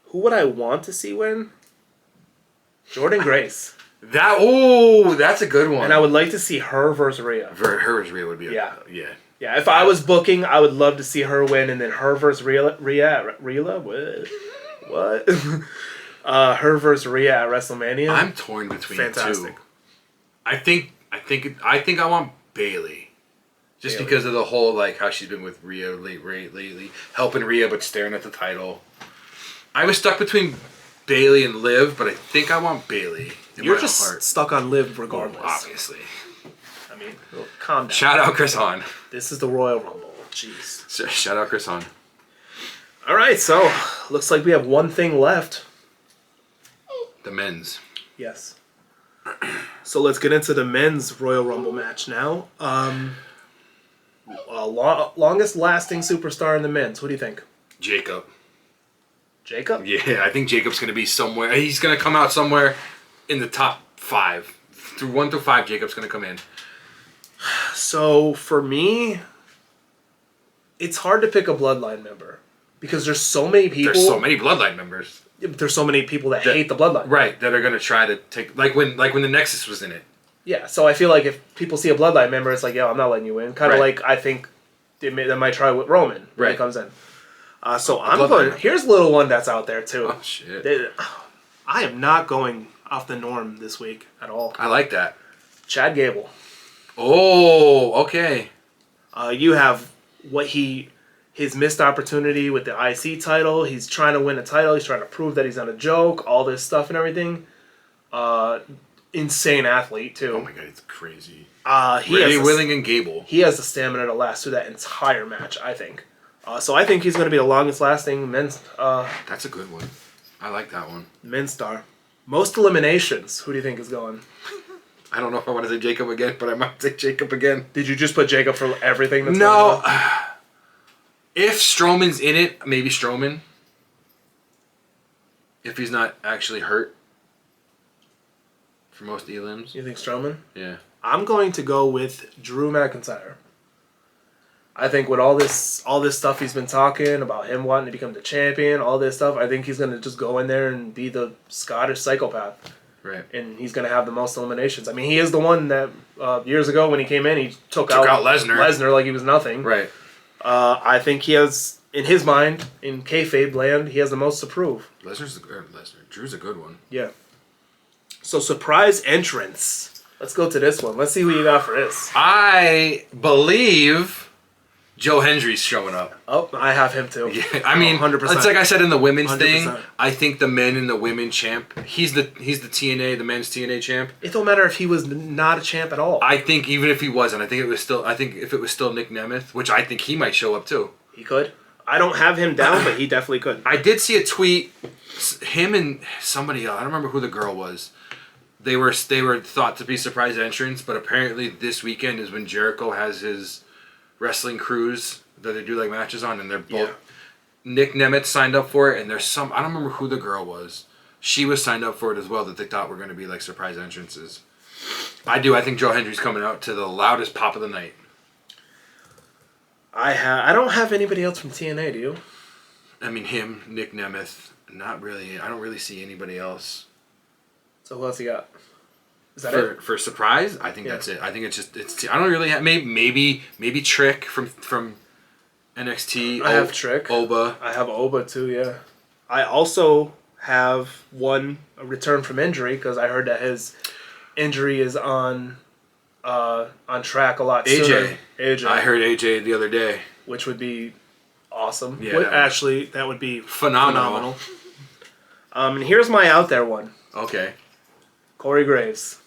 Speaker 2: Who would I want to see win? Jordan Grace.
Speaker 1: That's a good one.
Speaker 2: And I would like to see her versus Rhea.
Speaker 1: Her versus Rhea would be yeah.
Speaker 2: Yeah, if I was booking, I would love to see her win, and then her versus Rhea what? Her versus Rhea at WrestleMania.
Speaker 1: I'm torn between two. I think I want Bayley, just because of the whole like how she's been with Rhea lately, helping Rhea but staring at the title. I was stuck between Bayley and Liv, but I think I want Bayley.
Speaker 2: You're just stuck on Liv regardless.
Speaker 1: Oh, obviously.
Speaker 2: I mean, calm down.
Speaker 1: Shout out Chris Hahn.
Speaker 2: This is the Royal Rumble. Jeez.
Speaker 1: Shout out Chris Hahn.
Speaker 2: All right, so looks like we have one thing left.
Speaker 1: The men's.
Speaker 2: Yes. So let's get into the men's Royal Rumble match now. Longest lasting superstar in the men's. What do you think?
Speaker 1: Jacob?
Speaker 2: Yeah,
Speaker 1: I think Jacob's going to be somewhere. He's going to come out somewhere in the top 5. Through 1 through 5, Jacob's going to come in.
Speaker 2: So for me, it's hard to pick a Bloodline member because there's so many people.
Speaker 1: There's so many Bloodline members.
Speaker 2: There's so many people that hate the Bloodline.
Speaker 1: Right, that are going to try to take like when the Nexus was in it.
Speaker 2: Yeah, so I feel like if people see a Bloodline member, it's like, yo, I'm not letting you in. Kind of like I think they might try with Roman when he comes in. So I'm going. Here's a little one that's out there too.
Speaker 1: Oh shit!
Speaker 2: I am not going off the norm this week at all.
Speaker 1: I like that.
Speaker 2: Chad Gable.
Speaker 1: Oh, okay.
Speaker 2: You have his missed opportunity with the IC title. He's trying to win a title. He's trying to prove that he's not a joke. All this stuff and everything. Insane athlete too.
Speaker 1: Oh my god, it's crazy.
Speaker 2: He
Speaker 1: Willing and Gable.
Speaker 2: He has the stamina to last through that entire match, I think. So I think he's going to be the longest lasting men's.
Speaker 1: That's a good one. I like that one.
Speaker 2: Men's star. Most eliminations. Who do you think is going?
Speaker 1: I don't know if I want to say Jacob again, but I might say Jacob again.
Speaker 2: Did you just put Jacob for everything? That's
Speaker 1: no. If Strowman's in it, maybe Strowman. If he's not actually hurt. For most elims.
Speaker 2: You think Strowman?
Speaker 1: Yeah.
Speaker 2: I'm going to go with Drew McIntyre. I think with all this stuff he's been talking about him wanting to become the champion, all this stuff, I think he's going to just go in there and be the Scottish psychopath.
Speaker 1: Right.
Speaker 2: And he's going to have the most eliminations. I mean, he is the one that years ago when he came in, he took out
Speaker 1: Lesnar.
Speaker 2: Lesnar like he was nothing.
Speaker 1: Right.
Speaker 2: I think he has, in his mind, in kayfabe land, he has the most to prove.
Speaker 1: Drew's a good one.
Speaker 2: Yeah. So, surprise entrance. Let's go to this one. Let's see who you got for this.
Speaker 1: I believe Joe Hendry's showing up.
Speaker 2: Oh, I have him too.
Speaker 1: Yeah, I mean,
Speaker 2: 100%.
Speaker 1: It's like I said in the women's
Speaker 2: 100%.
Speaker 1: thing. I think the men and the women champ. He's the TNA, the men's TNA champ.
Speaker 2: It don't matter if he was not a champ at all.
Speaker 1: I think even if he wasn't, I think if it was still Nick Nemeth, which I think he might show up too.
Speaker 2: He could. I don't have him down, but he definitely could.
Speaker 1: I did see a tweet. Him and somebody else. I don't remember who the girl was. They were thought to be surprise entrants, but apparently this weekend is when Jericho has his wrestling cruise that they do like matches on, and they're both. Yeah. Nick Nemeth signed up for it, and there's some. I don't remember who the girl was. She was signed up for it as well. That they thought were going to be like surprise entrances. I do. I think Joe Hendry's coming out to the loudest pop of the night.
Speaker 2: I don't have anybody else from TNA. Do you?
Speaker 1: I mean, him, Nick Nemeth. Not really. I don't really see anybody else.
Speaker 2: So who else you got? Is that
Speaker 1: it?
Speaker 2: For
Speaker 1: for surprise? I think that's it. I think it's. I don't really have maybe Trick from NXT.
Speaker 2: I have Trick.
Speaker 1: Oba.
Speaker 2: I have Oba too. Yeah. I also have a return from injury because I heard that his injury is on track a lot sooner. AJ.
Speaker 1: I heard AJ the other day,
Speaker 2: which would be awesome.
Speaker 1: Yeah.
Speaker 2: That would be
Speaker 1: phenomenal.
Speaker 2: And here's my out there one.
Speaker 1: Okay.
Speaker 2: Corey Graves.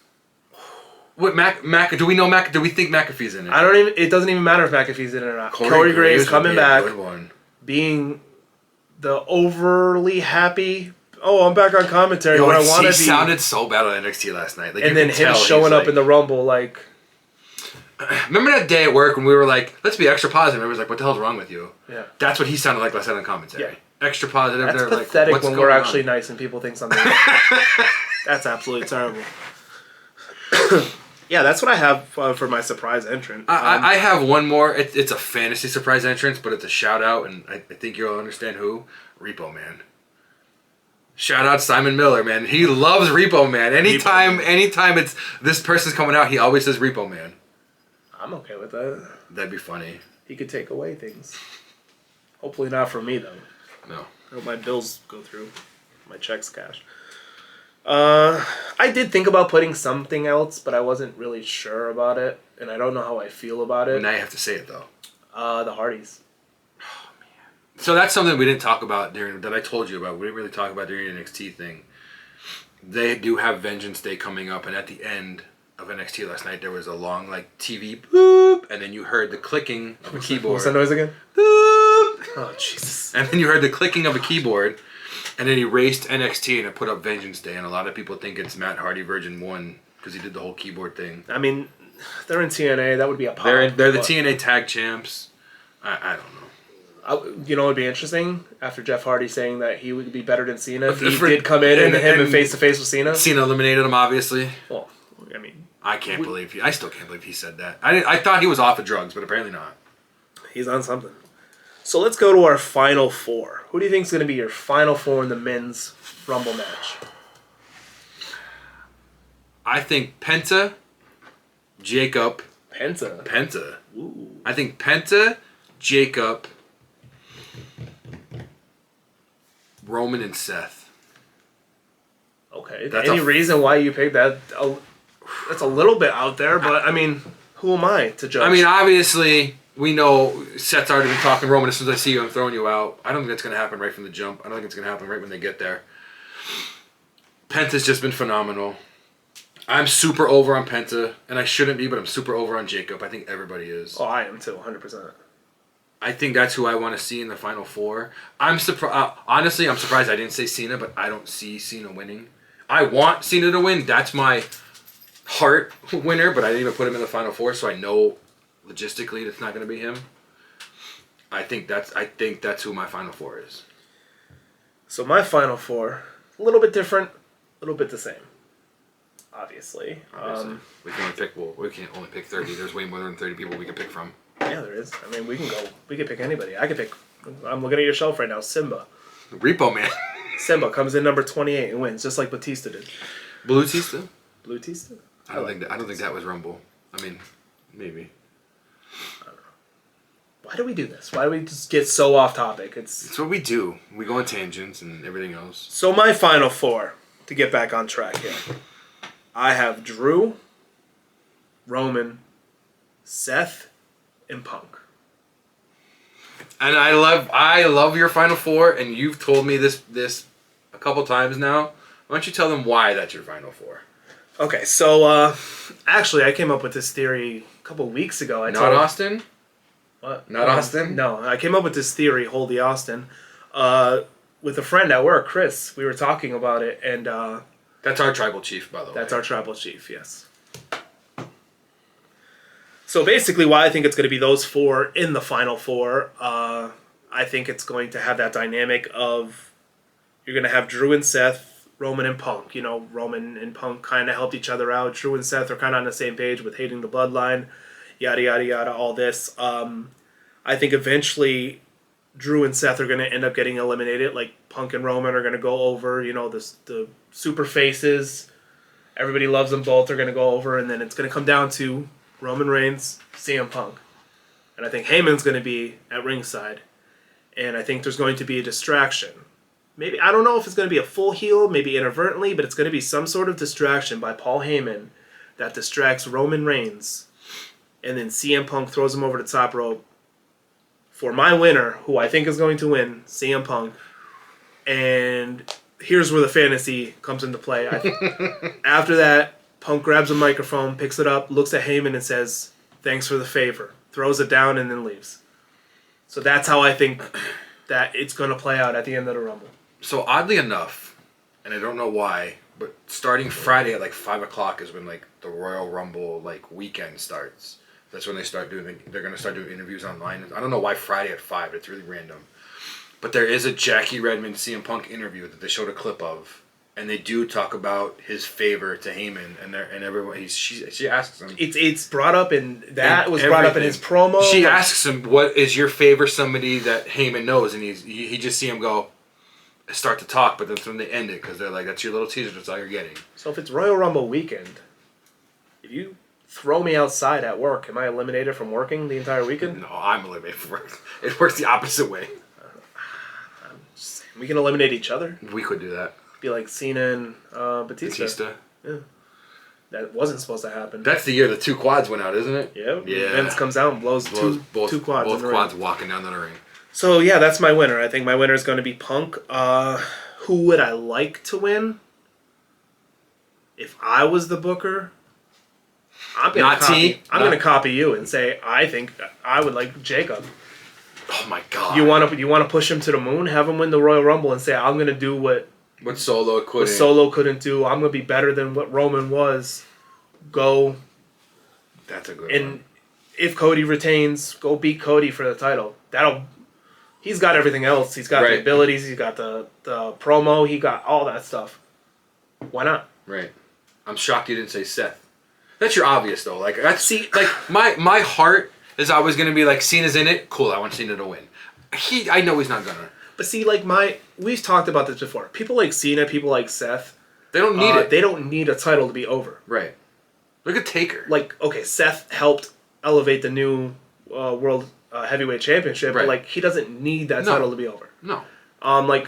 Speaker 1: What Mac? Do we know Mac? Do we think McAfee's in it?
Speaker 2: It doesn't even matter if McAfee's in it or not. Corey Graves coming back, being the overly happy. Oh, I'm back on commentary. What I want to be.
Speaker 1: He sounded so bad on NXT last night. Like,
Speaker 2: and then him showing up in the Rumble, like.
Speaker 1: Remember that day at work when we were like, "Let's be extra positive." Everyone's like, "What the hell's wrong with you?"
Speaker 2: Yeah.
Speaker 1: That's what he sounded like last night on commentary.
Speaker 2: Yeah.
Speaker 1: Extra positive.
Speaker 2: That's
Speaker 1: they're
Speaker 2: pathetic
Speaker 1: like,
Speaker 2: when we're actually nice and people think something. That's absolutely terrible. Yeah, that's what I have for my surprise entrant.
Speaker 1: I have one more. It's a fantasy surprise entrance, but it's a shout out, and I think you'll understand who. Repo Man. Shout out Simon Miller, man. He loves Repo Man. Anytime it's this person's coming out, he always says Repo Man.
Speaker 2: I'm okay with that.
Speaker 1: That'd be funny.
Speaker 2: He could take away things. Hopefully not from me, though.
Speaker 1: No.
Speaker 2: I hope my bills go through. My checks cash. I did think about putting something else, but I wasn't really sure about it, and I don't know how I feel about it.
Speaker 1: Now you have to say it, though.
Speaker 2: The Hardys.
Speaker 1: Oh, man. So that's something we didn't talk about that I told you about. We didn't really talk about during the NXT thing. They do have Vengeance Day coming up, and at the end of NXT last night, there was a long, TV boop, and then you heard the clicking of a keyboard.
Speaker 2: What's that noise again?
Speaker 1: Boop.
Speaker 2: Oh, Jesus.
Speaker 1: And then you heard the clicking of a keyboard, and then he raced NXT and it put up Vengeance Day, and a lot of people think it's Matt Hardy Virgin 1 because he did the whole keyboard thing.
Speaker 2: I mean, they're in TNA. That would be a pop.
Speaker 1: They're the TNA Tag Champs. I don't know.
Speaker 2: You know what would be interesting? After Jeff Hardy saying that he would be better than Cena, if he did come in and face-to-face with Cena.
Speaker 1: Cena eliminated him, obviously.
Speaker 2: Well, I mean...
Speaker 1: I still can't believe he said that. I thought he was off of drugs, but apparently not.
Speaker 2: He's on something. So let's go to our final four. Who do you think is going to be your final four in the men's Rumble match?
Speaker 1: I think Penta, Jacob...
Speaker 2: Penta?
Speaker 1: Ooh. I think Penta, Jacob... Roman and Seth.
Speaker 2: Okay. Any reason why you picked that? That's a little bit out there, but I mean, who am I to judge?
Speaker 1: I mean, obviously, we know Seth's already been talking Roman. As soon as I see you, I'm throwing you out. I don't think that's going to happen right from the jump. I don't think it's going to happen right when they get there. Penta's just been phenomenal. I'm super over on Penta, and I shouldn't be, but I'm super over on Jacob. I think everybody is.
Speaker 2: Oh, I am too, 100%.
Speaker 1: I think that's who I want to see in the Final Four. I'm surprised. Honestly, I'm surprised I didn't say Cena, but I don't see Cena winning. I want Cena to win. That's my heart winner, but I didn't even put him in the Final Four, so I know logistically that's not going to be him. I think that's who my Final Four is.
Speaker 2: So my Final Four, a little bit different, a little bit the same. Obviously.
Speaker 1: We can only pick. Well, we can't only pick 30. There's way more than 30 people we can pick from.
Speaker 2: Yeah, there is. I mean, we can pick anybody. I can pick. I'm looking at your shelf right now. Simba.
Speaker 1: Repo Man.
Speaker 2: Simba comes in number 28 and wins, just like Batista did.
Speaker 1: Blue Tista?
Speaker 2: Blue Tista?
Speaker 1: I don't think that was Rumble. I mean, maybe.
Speaker 2: I don't know. Why do we do this? Why do we just get so off topic?
Speaker 1: It's what we do. We go on tangents and everything else.
Speaker 2: So my Final Four, to get back on track here. I have Drew, Roman, Seth, and Punk.
Speaker 1: And I love your Final Four, and you've told me this a couple times now. Why don't you tell them why that's your Final Four?
Speaker 2: Okay, so actually I came up with this theory a couple weeks ago.
Speaker 1: Austin?
Speaker 2: What?
Speaker 1: Not Austin?
Speaker 2: No, I came up with this theory, Holy Austin, with a friend at work, Chris. We were talking about it, and
Speaker 1: that's our tribal chief, by the way.
Speaker 2: That's our tribal chief, yes. So basically why I think it's going to be those four in the Final Four, I think it's going to have that dynamic of you're going to have Drew and Seth, Roman and Punk. You know, Roman and Punk kind of helped each other out. Drew and Seth are kind of on the same page with hating the bloodline, yada, yada, yada, all this. I think eventually Drew and Seth are going to end up getting eliminated. Like Punk and Roman are going to go over, you know, the super faces. Everybody loves them both. They're going to go over, and then it's going to come down to Roman Reigns, CM Punk. And I think Heyman's going to be at ringside. And I think there's going to be a distraction. Maybe, I don't know if it's going to be a full heel, maybe inadvertently, but it's going to be some sort of distraction by Paul Heyman that distracts Roman Reigns. And then CM Punk throws him over the top rope for my winner, who I think is going to win, CM Punk. And here's where the fantasy comes into play. After that, Punk grabs a microphone, picks it up, looks at Heyman and says, "Thanks for the favor," throws it down, and then leaves. So that's how I think that it's going to play out at the end of the Rumble.
Speaker 1: So oddly enough, and I don't know why, but starting Friday at like 5 o'clock is when like the Royal Rumble like weekend starts. That's when they're going to start doing interviews online. I don't know why Friday at 5. It's really random. But there is a Jackie Redmond CM Punk interview that they showed a clip of. And they do talk about his favor to Heyman, and everyone. She asks him.
Speaker 2: It's brought up in that was brought up in his promo.
Speaker 1: She asks him, "What is your favor?" Somebody that Heyman knows, and he just see him go, start to talk, but that's when they end it because they're like, "That's your little teaser. That's all you're getting."
Speaker 2: So if it's Royal Rumble weekend, if you throw me outside at work, am I eliminated from working the entire weekend?
Speaker 1: No, I'm eliminated from work. It works the opposite way.
Speaker 2: I'm just saying, we can eliminate each other.
Speaker 1: We could do that.
Speaker 2: Be like Cena and Batista. Yeah. That wasn't supposed to happen.
Speaker 1: That's the year the two quads went out, isn't it?
Speaker 2: Yep.
Speaker 1: Yeah.
Speaker 2: Vince comes out and blows two quads.
Speaker 1: Both quads walking down the ring.
Speaker 2: So yeah, that's my winner. I think my winner is going to be Punk. Who would I like to win? If I was the booker, I'm going to copy you and say I think I would like Jacob.
Speaker 1: Oh my God!
Speaker 2: You want to push him to the moon? Have him win the Royal Rumble and say I'm going to do what
Speaker 1: Solo couldn't.
Speaker 2: What Solo couldn't do. I'm going to be better than what Roman was. Go.
Speaker 1: That's a good one.
Speaker 2: And if Cody retains, go beat Cody for the title. He's got everything else. He's got the abilities. He's got the promo. He got all that stuff. Why not?
Speaker 1: Right. I'm shocked you didn't say Seth. That's your obvious though. Like my heart is always going to be like Cena's in it. Cool. I want Cena to win. I know he's not gonna.
Speaker 2: But see, we've talked about this before. People like Cena, people like Seth.
Speaker 1: They don't need it.
Speaker 2: They don't need a title to be over.
Speaker 1: Right. Look at Taker.
Speaker 2: Seth helped elevate the new World Heavyweight Championship,
Speaker 1: right.
Speaker 2: But he doesn't need that title to be over.
Speaker 1: No.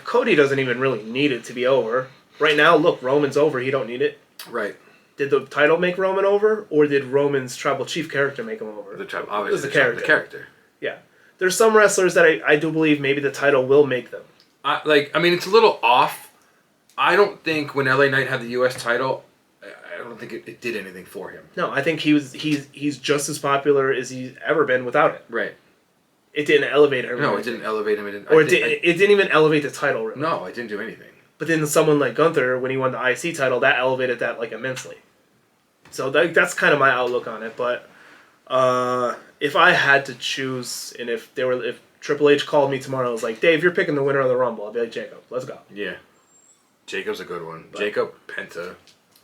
Speaker 2: Cody doesn't even really need it to be over. Right now, look, Roman's over. He don't need it.
Speaker 1: Right.
Speaker 2: Did the title make Roman over, or did Roman's Tribal Chief character make him over?
Speaker 1: Obviously,
Speaker 2: it was the character.
Speaker 1: The character.
Speaker 2: Yeah. There's some wrestlers that I do believe maybe the title will make them.
Speaker 1: It's a little off. I don't think when LA Knight had the U.S. title, I don't think it did anything for him.
Speaker 2: No, I think he's just as popular as he's ever been without it.
Speaker 1: Right.
Speaker 2: It didn't elevate him.
Speaker 1: No, it didn't elevate him.
Speaker 2: It didn't even elevate the title, really.
Speaker 1: No, it didn't do anything.
Speaker 2: But then someone like Gunther, when he won the IC title, that elevated that like immensely. So that's kind of my outlook on it. But if I had to choose, and if Triple H called me tomorrow and was like, Dave, you're picking the winner of the Rumble, I'll be like, Jacob, let's go.
Speaker 1: Yeah. Jacob's a good one. Jacob, Penta.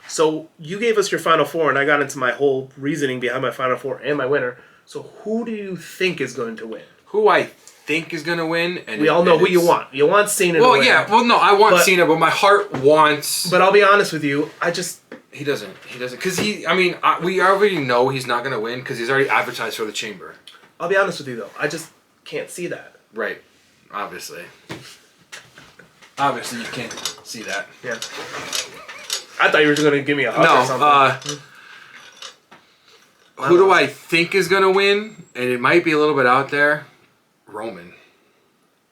Speaker 2: So you gave us your Final Four, and I got into my whole reasoning behind my Final Four and my winner. So who do you think is going to win?
Speaker 1: Who I think is going to win. And
Speaker 2: we all know who you want. You want Cena to win.
Speaker 1: Well, yeah. Well, no, I want Cena, but my heart wants...
Speaker 2: But I'll be honest with you,
Speaker 1: He doesn't. Because we already know he's not going to win because he's already advertised for the Chamber.
Speaker 2: I'll be honest with you, though. I just can't see that.
Speaker 1: Right. Obviously. Obviously, you can't see that.
Speaker 2: Yeah. I thought you were going to give me a hug or something.
Speaker 1: Who do I think is going to win? And it might be a little bit out there. Roman.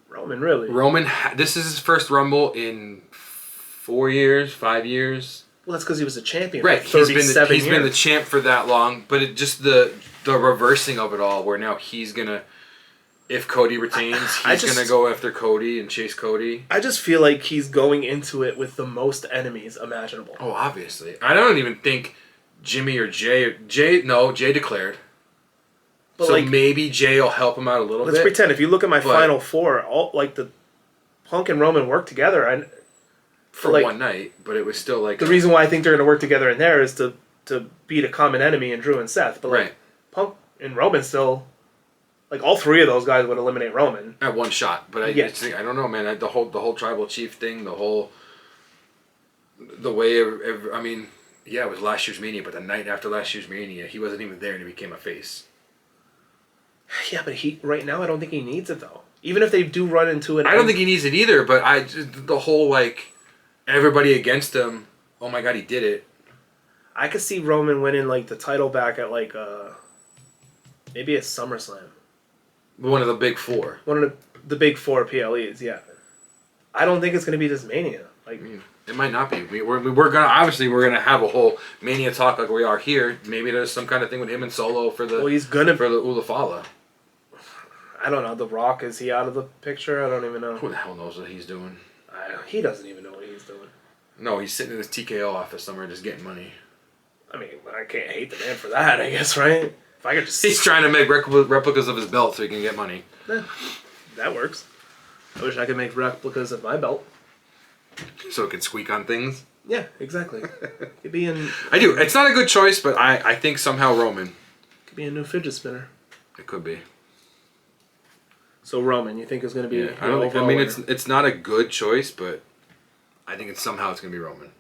Speaker 2: Roman, really?
Speaker 1: Roman, this is his first Rumble in 4 years, 5 years.
Speaker 2: Well, that's because he was a champion.
Speaker 1: Right.
Speaker 2: For 37
Speaker 1: he's been the champ for that long. But it just the reversing of it all, where now he's going to... If Cody retains, he's going to go after Cody and chase Cody.
Speaker 2: I just feel like he's going into it with the most enemies imaginable.
Speaker 1: Oh, obviously. I don't even think Jimmy or Jay... Jay declared. But so maybe Jay will help him out a little bit.
Speaker 2: Let's pretend. If you look at my Final Four, the Punk and Roman work together.
Speaker 1: For one night, but it was still like...
Speaker 2: The reason why I think they're going to work together in there is to beat a common enemy in Drew and Seth. But Punk and Roman still... all three of those guys would eliminate Roman
Speaker 1: at one shot, but I don't know, man. The whole tribal chief thing, the way it was last year's Mania, but the night after last year's Mania, he wasn't even there and he became a face.
Speaker 2: Yeah, but right now I don't think he needs it though. Even if they do run into it,
Speaker 1: I don't think he needs it either. But the whole everybody against him. Oh my God, he did it.
Speaker 2: I could see Roman winning the title back at maybe a SummerSlam.
Speaker 1: One of the big four.
Speaker 2: One of the big four PLEs, yeah. I don't think it's going to be this Mania.
Speaker 1: It might not be. We're gonna have a whole Mania talk like we are here. Maybe there's some kind of thing with him and Solo for the Ulafala.
Speaker 2: I don't know. The Rock, is he out of the picture? I don't even know.
Speaker 1: Who the hell knows what he's doing?
Speaker 2: He doesn't even know what he's doing.
Speaker 1: No, he's sitting in his TKO office somewhere just getting money.
Speaker 2: I mean, I can't hate the man for that, I guess, right? If I could just...
Speaker 1: He's trying to make replicas of his belt so he can get money.
Speaker 2: Yeah, that works. I wish I could make replicas of my belt.
Speaker 1: So it can squeak on things?
Speaker 2: Yeah, exactly. Could be in...
Speaker 1: I do. It's not a good choice, but I think somehow Roman.
Speaker 2: Could be a new fidget spinner.
Speaker 1: It could be.
Speaker 2: So Roman, you think is going to be...
Speaker 1: Yeah, it's not a good choice, but I think somehow it's going to be Roman.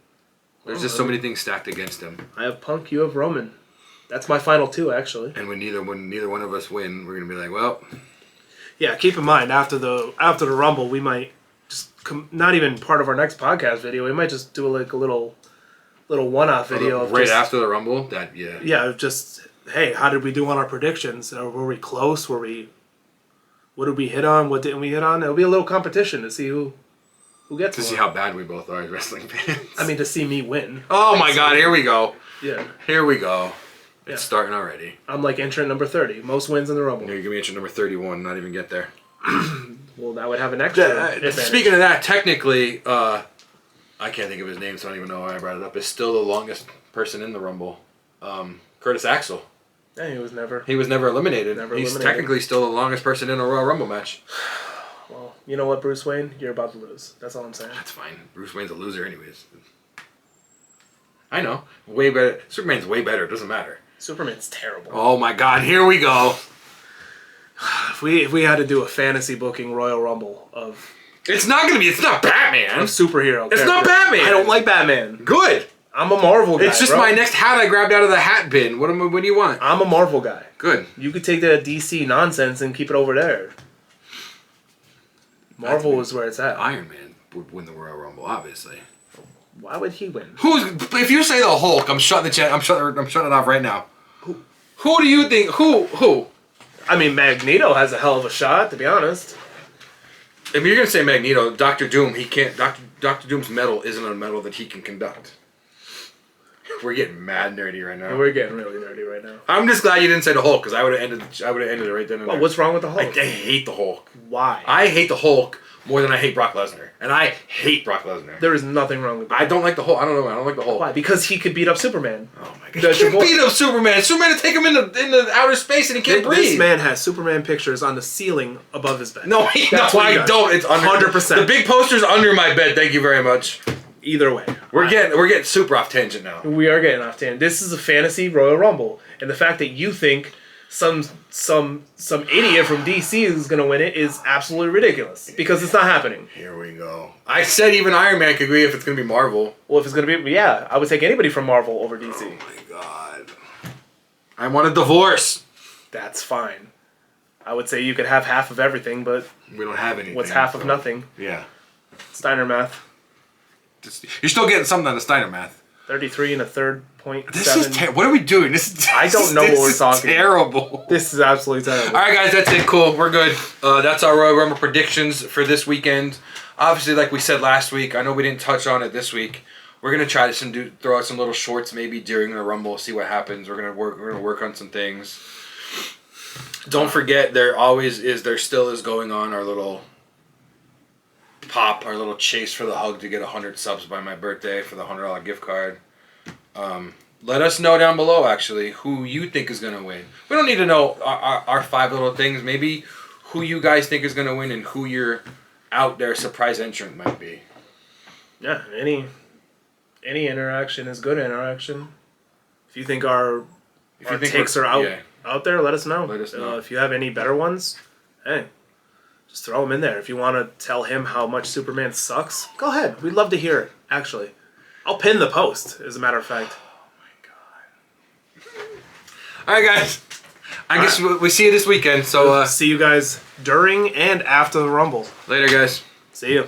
Speaker 1: There's just so many things stacked against him.
Speaker 2: I have Punk, you have Roman. That's my final two, actually.
Speaker 1: And when neither one of us win, we're going to be like, well...
Speaker 2: Yeah, keep in mind, after the Rumble, we might just... not even part of our next podcast video, we might just do a little one-off video.
Speaker 1: After the Rumble?
Speaker 2: Yeah, just, hey, how did we do on our predictions? Were we close? What did we hit on? What didn't we hit on? It'll be a little competition to see who gets
Speaker 1: to see how bad we both are as wrestling fans.
Speaker 2: I mean, to see me win.
Speaker 1: Oh my God! Here we go.
Speaker 2: Yeah.
Speaker 1: Here we go. It's starting already.
Speaker 2: I'm entrant number 30, most wins in the Rumble.
Speaker 1: You're giving me entrant number 31. Not even get there.
Speaker 2: Well, that would have an extra.
Speaker 1: Speaking of that, technically, I can't think of his name, so I don't even know why I brought it up. Is still the longest person in the Rumble. Curtis Axel.
Speaker 2: Yeah, he was never
Speaker 1: eliminated. He's technically still the longest person in a Royal Rumble match.
Speaker 2: Well, you know what, Bruce Wayne? You're about to lose. That's all I'm saying.
Speaker 1: That's fine. Bruce Wayne's a loser anyways. I know. Way better. Superman's way better. It doesn't matter.
Speaker 2: Superman's terrible.
Speaker 1: Oh my God, here we go.
Speaker 2: If we had to do a fantasy booking Royal Rumble of...
Speaker 1: It's not Batman.
Speaker 2: Of superhero
Speaker 1: It's not Batman.
Speaker 2: I don't like Batman.
Speaker 1: Good.
Speaker 2: I'm a Marvel guy.
Speaker 1: It's just my next hat I grabbed out of the hat bin. What do you want?
Speaker 2: I'm a Marvel guy.
Speaker 1: Good.
Speaker 2: You could take the DC nonsense and keep it over there. Marvel is where it's at.
Speaker 1: Iron Man would win the Royal Rumble, obviously.
Speaker 2: Why would he win?
Speaker 1: If you say the Hulk, I'm shutting the chat. I'm shutting it off right now. Who do you think? Who?
Speaker 2: I mean, Magneto has a hell of a shot, to be honest.
Speaker 1: I mean, you're gonna say Magneto, Doctor Doom. He can't. Doctor Doom's metal isn't a metal that he can conduct. We're getting mad nerdy right now.
Speaker 2: We're getting really nerdy right now.
Speaker 1: I'm just glad you didn't say the Hulk because I would have ended it right then and there.
Speaker 2: What's wrong with the
Speaker 1: I
Speaker 2: Hulk?
Speaker 1: hate the Hulk.
Speaker 2: Why?
Speaker 1: I hate the Hulk more than I hate Brock Lesnar, and I hate Brock Lesnar.
Speaker 2: There is nothing wrong with that.
Speaker 1: I don't like the Hulk. I don't know. I don't like the Hulk.
Speaker 2: Why? Because he could beat up Superman.
Speaker 1: Oh my god! He can't beat up Superman. Superman will take him into outer space and he can't breathe.
Speaker 2: This man has Superman pictures on the ceiling above his bed.
Speaker 1: No, I don't. It's under
Speaker 2: 100%.
Speaker 1: The big poster's under my bed. Thank you very much.
Speaker 2: Either way,
Speaker 1: we're getting super off tangent now.
Speaker 2: We are getting off tangent. This is a fantasy Royal Rumble, and the fact that you think some idiot from DC is going to win it is absolutely ridiculous because it's not happening.
Speaker 1: Here we go. I said even Iron Man could agree if it's going to be Marvel.
Speaker 2: Well, if it's going to be, yeah, I would take anybody from Marvel over DC.
Speaker 1: Oh my god. I want a divorce.
Speaker 2: That's fine. I would say you could have half of everything, but
Speaker 1: we don't have anything.
Speaker 2: What's half of nothing?
Speaker 1: Yeah.
Speaker 2: Steiner math.
Speaker 1: You're still getting something on the Steiner math.
Speaker 2: 33 and a third point.
Speaker 1: This is what are we doing?
Speaker 2: I don't know what we're talking.
Speaker 1: Terrible.
Speaker 2: This is absolutely terrible.
Speaker 1: All right, guys, that's it. Cool, we're good. That's our Royal Rumble predictions for this weekend. Obviously, like we said last week, I know we didn't touch on it this week. We're gonna try to throw out some little shorts maybe during the Rumble, see what happens. We're gonna work on some things. Don't forget, there still is going on our little our little chase for the hug to get 100 subs by my birthday for the $100 gift card. Let us know down below, actually, who you think is going to win. We don't need to know our 5 little things. Maybe who you guys think is going to win and who your out there surprise entrant might be.
Speaker 2: Yeah, any interaction is good interaction. If you think our takes are out there, let us know.
Speaker 1: Let us know.
Speaker 2: If you have any better ones, hey, just throw them in there. If you want to tell him how much Superman sucks, go ahead. We'd love to hear it, actually. I'll pin the post, as a matter of fact.
Speaker 1: Oh, my God. All right, guys. I guess we see you this weekend. So
Speaker 2: see you guys during and after the Rumble.
Speaker 1: Later, guys.
Speaker 2: See you.